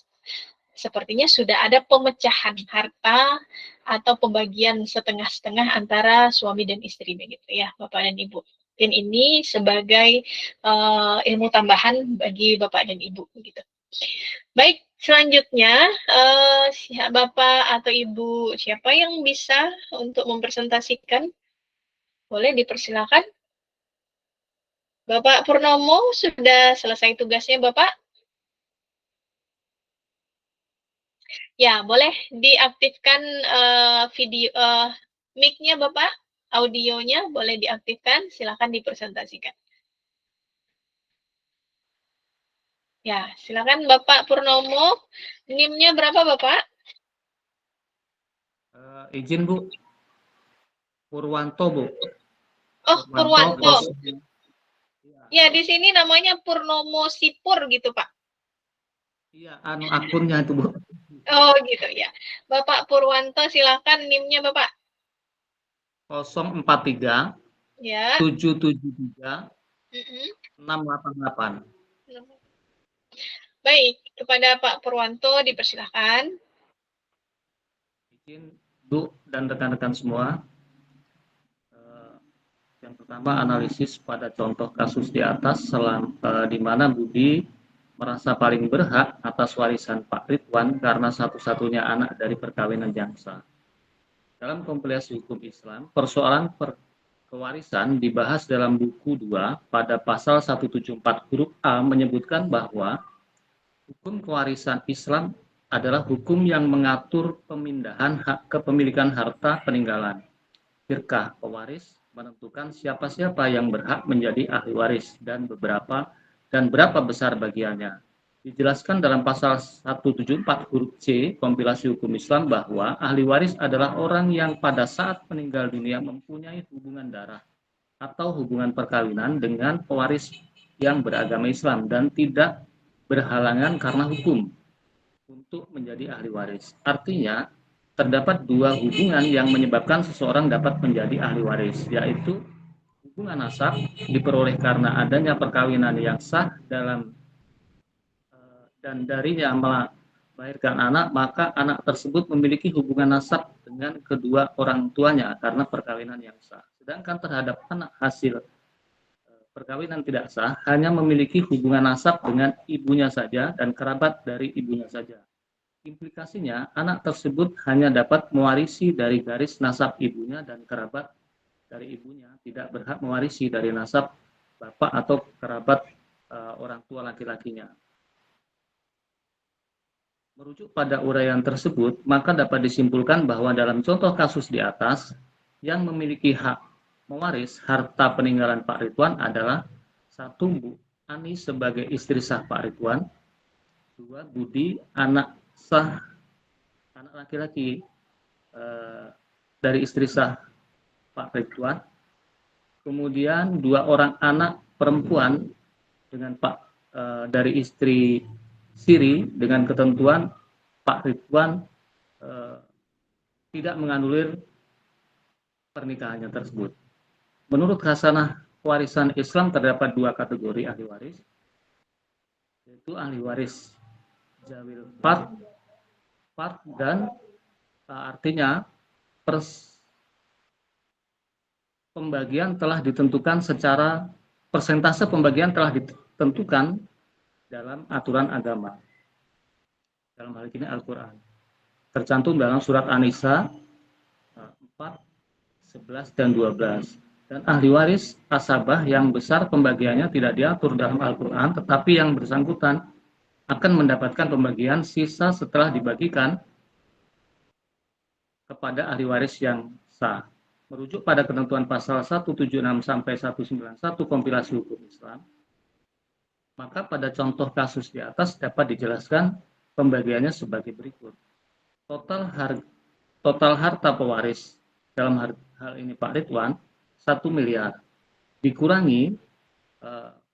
sepertinya sudah ada pemecahan harta atau pembagian setengah-setengah antara suami dan istri begitu ya Bapak dan Ibu. Dan ini sebagai ilmu tambahan bagi Bapak dan Ibu begitu. Baik, selanjutnya Bapak atau Ibu siapa yang bisa untuk mempresentasikan? Boleh dipersilakan. Bapak Purnomo sudah selesai tugasnya Bapak? Ya, boleh diaktifkan video mic-nya Bapak, audionya boleh diaktifkan, silakan dipresentasikan. Ya, silakan Bapak Purnomo. NIM-nya berapa Bapak? Izin Bu. Purwanto Bu. Oh, Purwanto. Ya, di sini namanya Purnomo Sipur gitu Pak. Iya, akunnya itu Bu. Oh gitu ya. Bapak Purwanto silakan NIM-nya Bapak. 043 Ya. 773 Mm-mm. 688. Baik, kepada Pak Purwanto dipersilahkan. Izin Bu dan rekan-rekan semua. Yang pertama, analisis pada contoh kasus di atas di mana Budi merasa paling berhak atas warisan Pak Ridwan karena satu-satunya anak dari perkawinan yang sah. Dalam kompilasi hukum Islam, persoalan kewarisan dibahas dalam buku 2 pada pasal 174 huruf A menyebutkan bahwa hukum kewarisan Islam adalah hukum yang mengatur pemindahan hak kepemilikan harta peninggalan. Firqah pewaris menentukan siapa-siapa yang berhak menjadi ahli waris dan berapa besar bagiannya. Dijelaskan dalam pasal 174 huruf C kompilasi hukum Islam bahwa ahli waris adalah orang yang pada saat meninggal dunia mempunyai hubungan darah atau hubungan perkawinan dengan pewaris yang beragama Islam dan tidak berhalangan karena hukum untuk menjadi ahli waris. Artinya, terdapat dua hubungan yang menyebabkan seseorang dapat menjadi ahli waris, yaitu hubungan nasab diperoleh karena adanya perkawinan yang sah dan darinya melahirkan anak, maka anak tersebut memiliki hubungan nasab dengan kedua orang tuanya karena perkawinan yang sah. Sedangkan terhadap anak hasil perkawinan tidak sah hanya memiliki hubungan nasab dengan ibunya saja dan kerabat dari ibunya saja. Implikasinya, anak tersebut hanya dapat mewarisi dari garis nasab ibunya dan kerabat dari ibunya, tidak berhak mewarisi dari nasab bapak atau kerabat orang tua laki-lakinya. Merujuk pada uraian tersebut, maka dapat disimpulkan bahwa dalam contoh kasus di atas, yang memiliki hak mewaris harta peninggalan Pak Ridwan adalah 1. Bu Ani sebagai istri sah Pak Ridwan, 2. Budi anak sah anak laki-laki dari istri sah Pak Ridwan, kemudian 2 orang anak perempuan dengan dari istri siri dengan ketentuan Pak Ridwan tidak menganulir pernikahannya tersebut. Menurut Khasanah Warisan Islam terdapat 2 kategori ahli waris, yaitu ahli waris Zawil Fard dan artinya pembagian telah ditentukan secara persentase pembagian telah ditentukan dalam aturan agama. Dalam hal ini Al-Quran. Tercantum dalam surat An-Nisa 4, 11, dan 12. Dan ahli waris asabah yang besar pembagiannya tidak diatur dalam Al-Quran, tetapi yang bersangkutan akan mendapatkan pembagian sisa setelah dibagikan kepada ahli waris yang sah. Merujuk pada ketentuan pasal 176 sampai 191 kompilasi hukum Islam, maka pada contoh kasus di atas dapat dijelaskan pembagiannya sebagai berikut. Total harta pewaris dalam hal ini Pak Ridwan 1 miliar dikurangi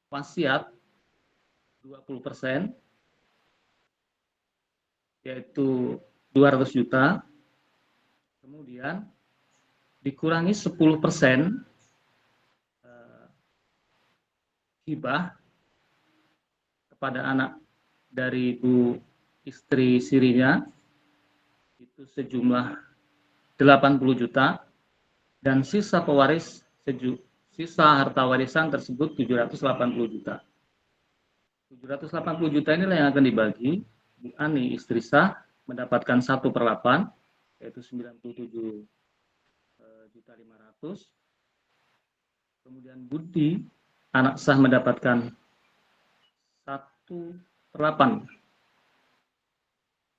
wasiat 20%, yaitu 200 juta, kemudian dikurangi 10% hibah kepada anak dari ibu istri sirinya, itu sejumlah 80 juta, dan sisa pewaris sisa harta warisan tersebut 780 juta. 780 juta inilah yang akan dibagi. Bu Ani istri sah mendapatkan 1/8, yaitu 97.500.000. Kemudian Budi anak sah mendapatkan 1/8.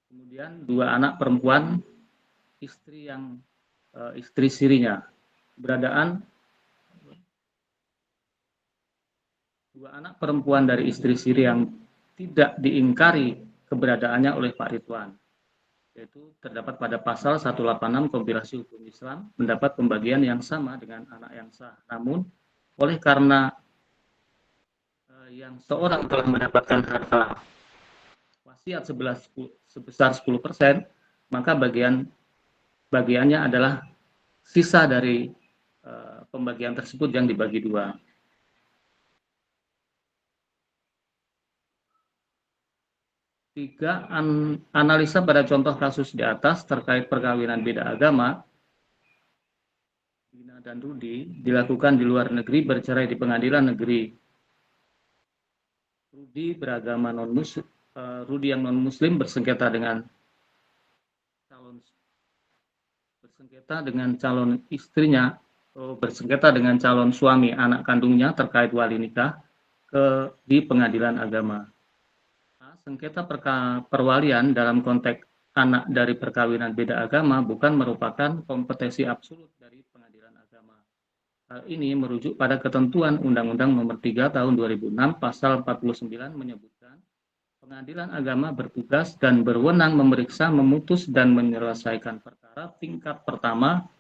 Kemudian 2 anak perempuan istri sirinya, keberadaan 2 anak perempuan dari istri siri yang tidak diingkari keberadaannya oleh Pak Ridwan, yaitu terdapat pada pasal 186 kompilasi hukum Islam, mendapat pembagian yang sama dengan anak yang sah. Namun oleh karena yang seorang telah mendapatkan harta wasiat sebesar 10%, maka bagiannya adalah sisa dari pembagian tersebut yang dibagi dua. Tiga, analisa pada contoh kasus di atas terkait perkawinan beda agama, Dina dan Rudi, dilakukan di luar negeri bercerai di pengadilan negeri. Rudi beragama non-muslim, Rudi yang non-muslim bersengketa dengan calon istrinya, bersengketa dengan calon suami anak kandungnya terkait wali nikah di pengadilan agama. Sengketa perwalian dalam konteks anak dari perkawinan beda agama bukan merupakan kompetensi absolut dari pengadilan agama. Hal ini merujuk pada ketentuan Undang-Undang Nomor 3 Tahun 2006 Pasal 49 menyebutkan pengadilan agama bertugas dan berwenang memeriksa, memutus, dan menyelesaikan perkara tingkat pertama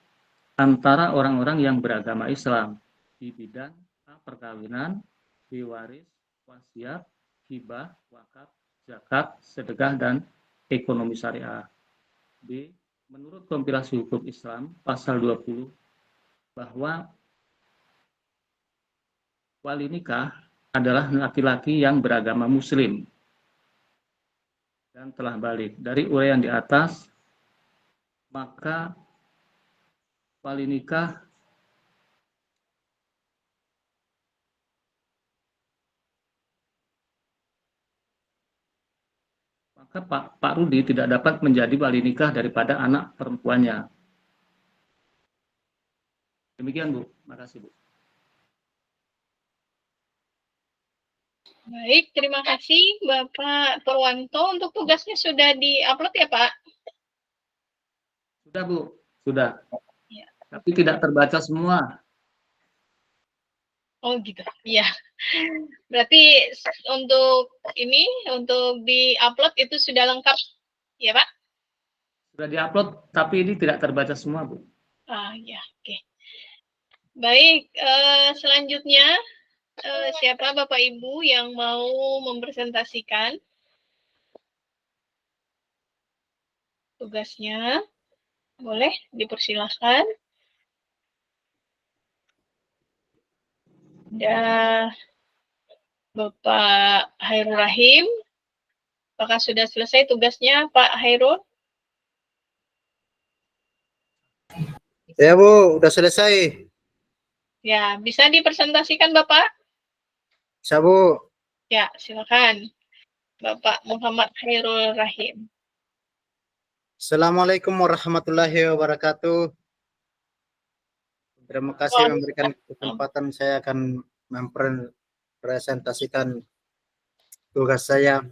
antara orang-orang yang beragama Islam di bidang A. Perkawinan, B. Waris, wasiat, hibah, wakaf, zakat, sedekah, dan ekonomi syariah. B. Menurut kompilasi hukum Islam pasal 20 bahwa wali nikah adalah laki-laki yang beragama muslim dan telah balik. Dari uraian di atas, maka wali nikah maka Pak Rudi tidak dapat menjadi wali nikah daripada anak perempuannya. Demikian, Bu. Makasih, Bu. Baik, terima kasih Bapak Purwanto. Untuk tugasnya sudah di-upload ya, Pak? Sudah, Bu. Sudah. Ya. Tapi tidak terbaca semua. Oh gitu, iya. Berarti untuk di-upload itu sudah lengkap, ya Pak? Sudah di-upload, tapi ini tidak terbaca semua, Bu. Ya, oke. Baik, selanjutnya siapa Bapak Ibu yang mau mempresentasikan tugasnya? Boleh, dipersilahkan. Dan Bapak Hairul Rahim, apakah sudah selesai tugasnya Pak Hairul? Ya Bu, udah selesai. Ya, bisa dipresentasikan Bapak? Bisa Bu. Ya, silakan. Bapak Muhammad Hairul Rahim. Assalamualaikum warahmatullahi wabarakatuh. Terima kasih memberikan kesempatan saya akan mempresentasikan tugas saya.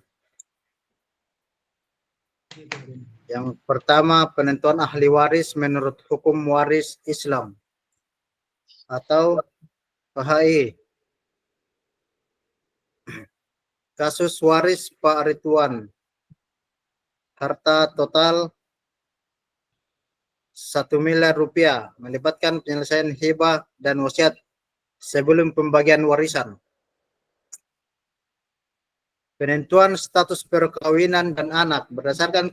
Yang pertama, penentuan ahli waris menurut hukum waris Islam atau KHI. Kasus waris Pak Ridwan. Harta total 1 miliar rupiah, melibatkan penyelesaian hibah dan wasiat sebelum pembagian warisan. Penentuan status perkawinan dan anak berdasarkan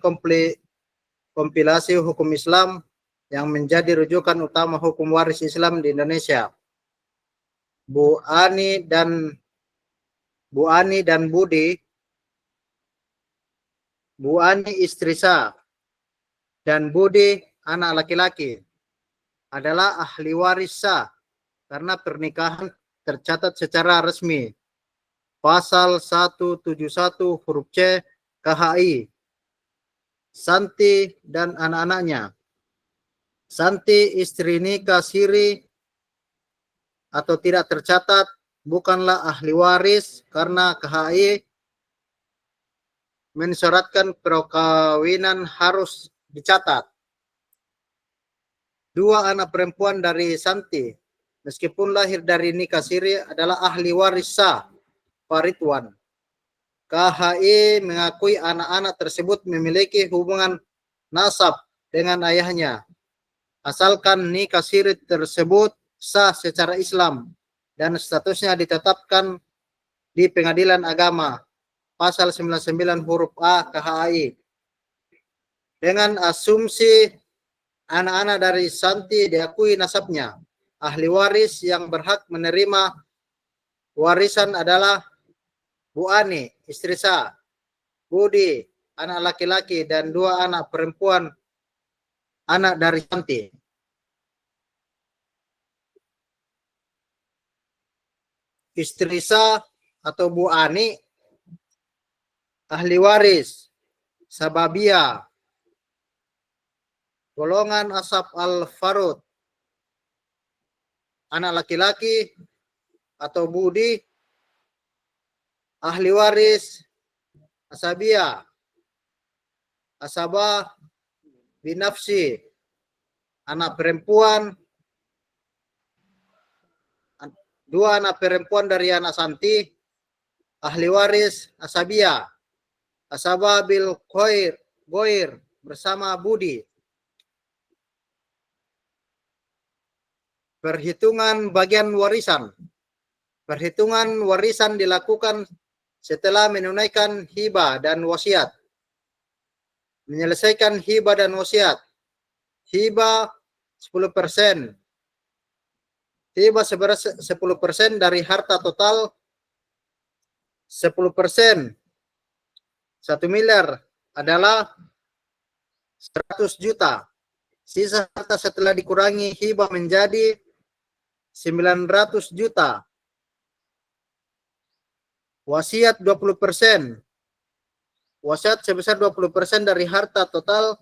kompilasi hukum Islam yang menjadi rujukan utama hukum waris Islam di Indonesia. Bu Ani dan Budi, Bu Ani istri sah dan Budi anak laki-laki adalah ahli waris sah karena pernikahan tercatat secara resmi. Pasal 171 huruf C KHI. Santi dan anak-anaknya. Santi istri nikah siri atau tidak tercatat bukanlah ahli waris karena KHI mensyaratkan perkawinan harus dicatat. 2 anak perempuan dari Santi, meskipun lahir dari nikah siri, adalah ahli waris sah Pak Ridwan. KHI mengakui anak-anak tersebut memiliki hubungan nasab dengan ayahnya, asalkan nikah siri tersebut sah secara Islam dan statusnya ditetapkan di pengadilan agama. Pasal 99 huruf A KHI. Dengan asumsi anak-anak dari Santi diakui nasabnya, ahli waris yang berhak menerima warisan adalah Bu Ani, istri sah, Budi, anak laki-laki, dan 2 anak perempuan, anak dari Santi. Istri sah atau Bu Ani, ahli waris, sababia, golongan asab al-farud, anak laki-laki, atau Budi, ahli waris, asabia, asabah, binafsi, anak perempuan, 2 anak perempuan dari anak Santi, ahli waris, asabia, asabah bil goir bersama Budi. Perhitungan bagian warisan. Perhitungan warisan dilakukan setelah menunaikan hibah dan wasiat. Menyelesaikan hibah dan wasiat. Hibah 10%. Hibah seberat 10% dari harta total 10%. 1 miliar adalah 100 juta. Sisa harta setelah dikurangi hibah menjadi 900 juta. Wasiat 20%. Wasiat sebesar 20% dari harta total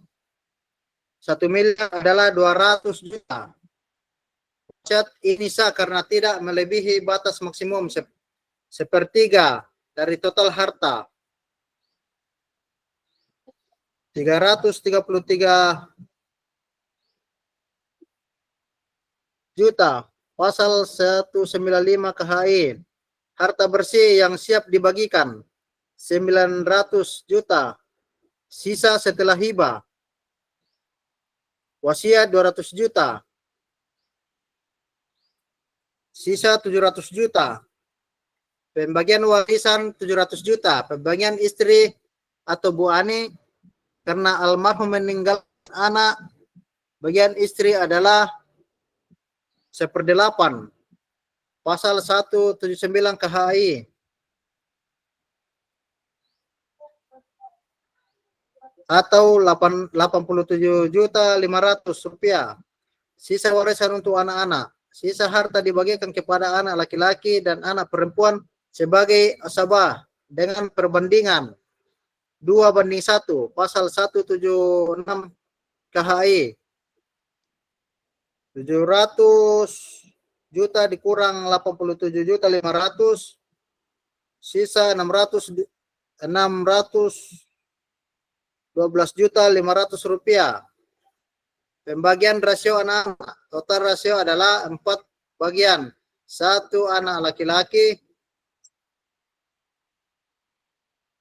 1 miliar adalah 200 juta. Wasiat ini sah karena tidak melebihi batas maksimum sepertiga dari total harta. 333 juta. Pasal 195 KHI. Harta bersih yang siap dibagikan 900 juta. Sisa setelah hibah. Wasiat 200 juta. Sisa 700 juta. Pembagian warisan 700 juta. Pembagian istri atau Bu Ani karena almarhum meninggalkan anak, bagian istri adalah 1/8. Pasal 179 KHI. Atau 87.500.000 rupiah. Sisa warisan untuk anak-anak. Sisa harta dibagikan kepada anak laki-laki dan anak perempuan sebagai asabah dengan perbandingan 2:1. Pasal 176 KHI. 700 juta dikurang 87.500.000, sisa 612.500 rupiah. Pembagian rasio anak-anak. Total rasio adalah 4 bagian. 1 anak laki-laki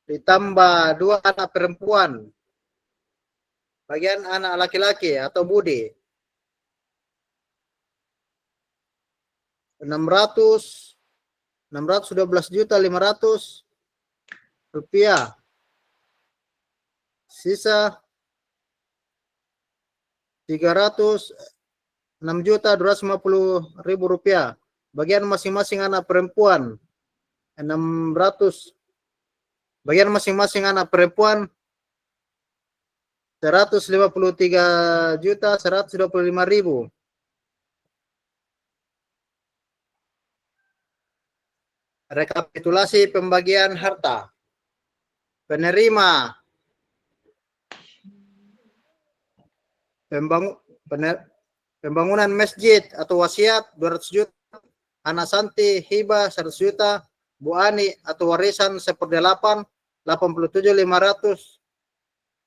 ditambah 2 anak perempuan. Bagian anak laki-laki atau Budi. 612.500 rupiah. Sisa 306.250.000 rupiah. Bagian masing-masing anak perempuan 600. Bagian masing-masing anak perempuan 153.125.000. Rekapitulasi pembagian harta. Penerima pembangunan masjid atau wasiat 200 juta. Anak Santi hibah 100 juta. Bu Ani atau warisan 1/8 87.500.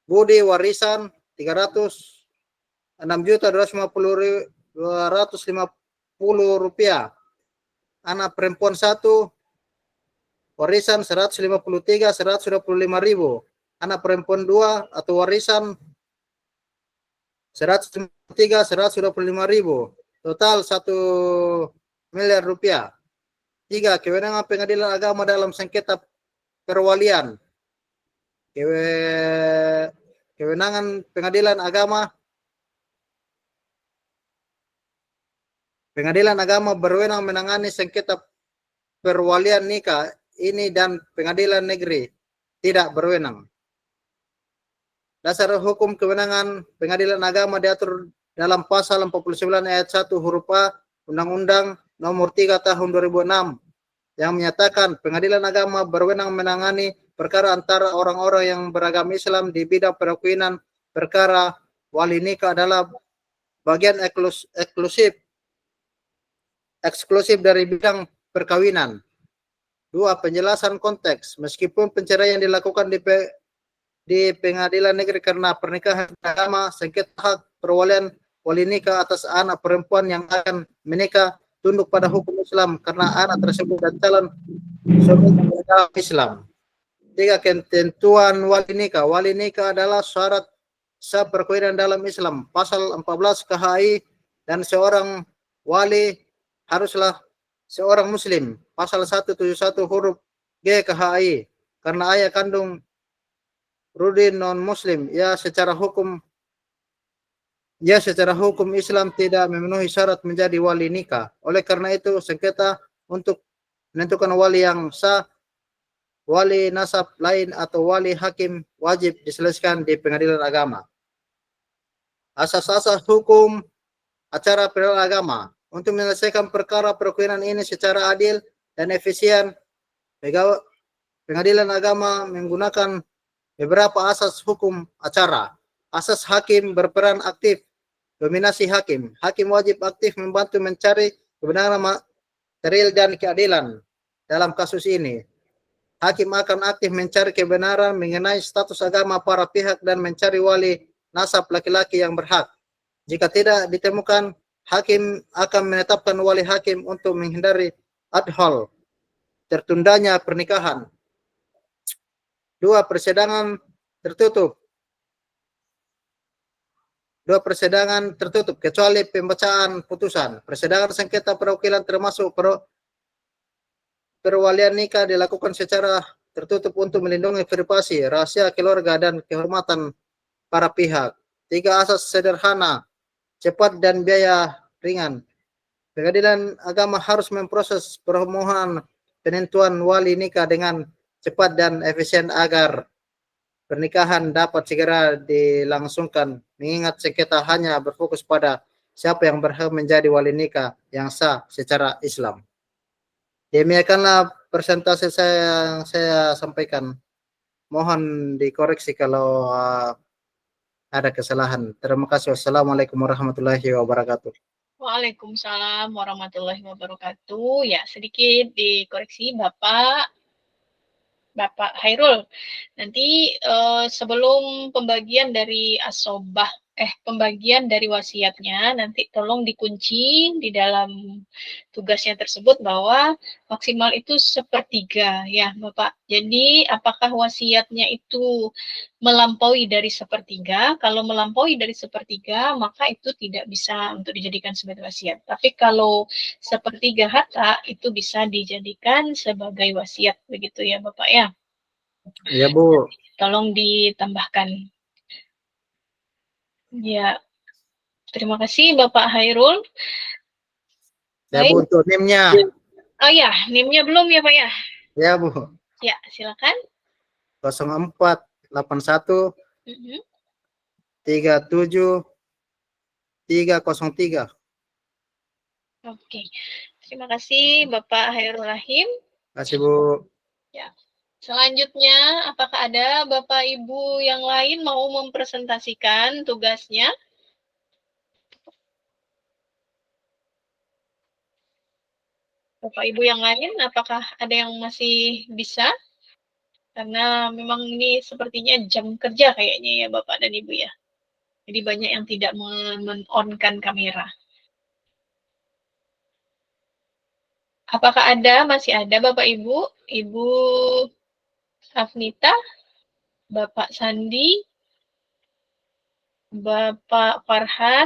Budi warisan 306.250 rupiah. Anak perempuan 1 warisan 153.125.000. Anak perempuan 2 atau warisan 153.125.000. Total 1 miliar rupiah. 3. Kewenangan pengadilan agama dalam sengketa perwalian. Kewenangan pengadilan agama Pengadilan agama berwenang menangani sengketa perwalian nikah ini dan pengadilan negeri tidak berwenang. Dasar hukum kewenangan pengadilan agama diatur dalam pasal 49 ayat 1 huruf A Undang-Undang Nomor 3 Tahun 2006 yang menyatakan pengadilan agama berwenang menangani perkara antara orang-orang yang beragama Islam di bidang perkawinan. Perkara wali nikah adalah bagian eksklusif dari bidang perkawinan. 2. Penjelasan konteks. Meskipun penceraian dilakukan di pengadilan negeri karena pernikahan agama, sengketa hak perwalian wali nikah atas anak perempuan yang akan menikah tunduk pada hukum Islam karena anak tersebut dan calon suami beragama Islam. 3. Ketentuan wali nikah. Wali nikah adalah syarat sah perkawinan dalam Islam. Pasal 14 KHI, dan seorang wali haruslah seorang muslim. Pasal 171 huruf G KHI, karena ayah kandung Rudin non muslim, ya secara hukum Islam tidak memenuhi syarat menjadi wali nikah. Oleh karena itu, sengketa untuk menentukan wali yang sah, wali nasab lain atau wali hakim wajib diselesaikan di pengadilan agama. Asas-asas hukum acara pengadilan agama. Untuk menyelesaikan perkara perkawinan ini secara adil dan efisien, pengadilan agama menggunakan beberapa asas hukum acara. Asas hakim berperan aktif. Dominasi hakim. Hakim wajib aktif membantu mencari kebenaran material dan keadilan. Dalam kasus ini, hakim akan aktif mencari kebenaran mengenai status agama para pihak dan mencari wali nasab laki-laki yang berhak. Jika tidak ditemukan, hakim akan menetapkan wali hakim untuk menghindari adhol, tertundanya pernikahan. 2. Persidangan tertutup. Kecuali pembacaan putusan. Persidangan sengketa perwakilan termasuk perwalian nikah dilakukan secara tertutup untuk melindungi privasi, rahasia keluarga, dan kehormatan para pihak. 3. Asas sederhana, cepat, dan biaya ringan. Pengadilan agama harus memproses permohonan penentuan wali nikah dengan cepat dan efisien agar pernikahan dapat segera dilangsungkan, mengingat sengketa hanya berfokus pada siapa yang berhak menjadi wali nikah yang sah secara Islam. Demikianlah presentasi yang saya sampaikan. Mohon dikoreksi kalau ada kesalahan. Terima kasih. Wassalamualaikum warahmatullahi wabarakatuh. Waalaikumsalam warahmatullahi wabarakatuh. Ya, sedikit dikoreksi Bapak Hairul. Nanti sebelum pembagian dari pembagian dari wasiatnya, nanti tolong dikunci di dalam tugasnya tersebut bahwa maksimal itu 1/3 ya Bapak. Jadi apakah wasiatnya itu melampaui dari 1/3? Kalau melampaui dari 1/3, maka itu tidak bisa untuk dijadikan sebagai wasiat. Tapi kalau 1/3 harta itu bisa dijadikan sebagai wasiat, begitu ya Bapak ya. Ya Bu. Tolong ditambahkan. Ya, terima kasih Bapak Hairul. Ya Bu, untuk NIM-nya. Oh ya, NIM-nya belum ya Pak ya? Ya Bu. Ya, silakan. 0481 37 303. Oke, terima kasih Bapak Hairul Rahim. Terima kasih Bu. Ya. Selanjutnya, apakah ada Bapak Ibu yang lain mau mempresentasikan tugasnya? Bapak Ibu yang lain, apakah ada yang masih bisa? Karena memang ini sepertinya jam kerja kayaknya ya Bapak dan Ibu ya. Jadi banyak yang tidak men-on-kan kamera. Apakah masih ada Bapak Ibu? Ibu Afnita, Bapak Sandi, Bapak Farhan,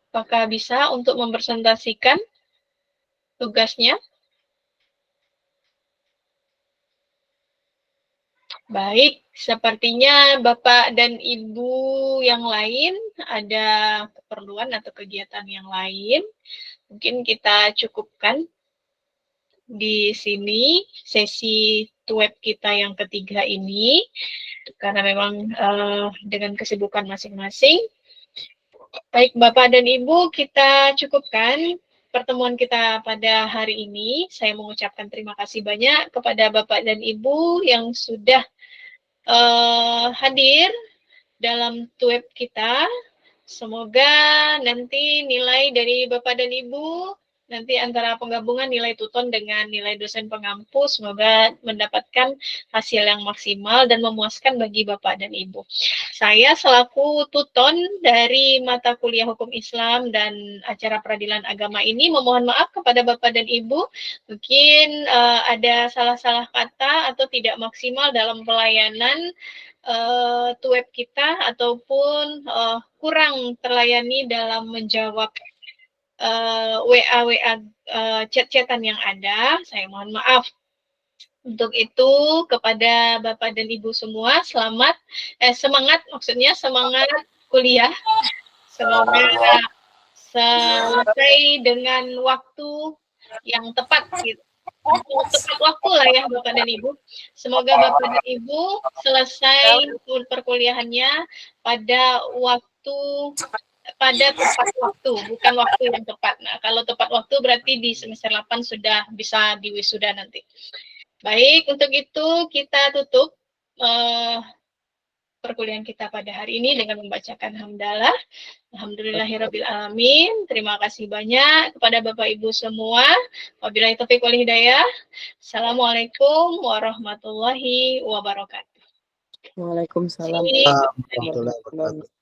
apakah bisa untuk mempresentasikan tugasnya? Baik, sepertinya Bapak dan Ibu yang lain ada keperluan atau kegiatan yang lain. Mungkin kita cukupkan di sini sesi web kita yang ketiga ini, karena memang dengan kesibukan masing-masing. Baik Bapak dan Ibu, kita cukupkan pertemuan kita pada hari ini. Saya mengucapkan terima kasih banyak kepada Bapak dan Ibu yang sudah hadir dalam web kita. Semoga nanti nilai dari Bapak dan Ibu, nanti antara penggabungan nilai tuton dengan nilai dosen pengampu, semoga mendapatkan hasil yang maksimal dan memuaskan bagi Bapak dan Ibu. Saya selaku tuton dari mata kuliah Hukum Islam dan acara peradilan agama ini memohon maaf kepada Bapak dan Ibu, mungkin ada salah-salah kata atau tidak maksimal dalam pelayanan web kita ataupun kurang terlayani dalam menjawab WA chat-chatan yang ada. Saya mohon maaf. Untuk itu kepada Bapak dan Ibu semua semangat kuliah. Semoga selesai dengan waktu yang tepat gitu. Tepat waktu lah ya Bapak dan Ibu. Semoga Bapak dan Ibu selesai perkuliahannya pada tepat waktu, bukan waktu yang tepat. Nah, kalau tepat waktu berarti di semester 8 sudah bisa diwisuda nanti. Baik, untuk itu kita tutup perkuliahan kita pada hari ini dengan membacakan hamdalah. Alhamdulillahirabbil alamin. Terima kasih banyak kepada Bapak Ibu semua. Wabillahi taufiq wal hidayah. Assalamualaikum warahmatullahi wabarakatuh. Waalaikumsalam. Warahmatullahi wabarakatuh.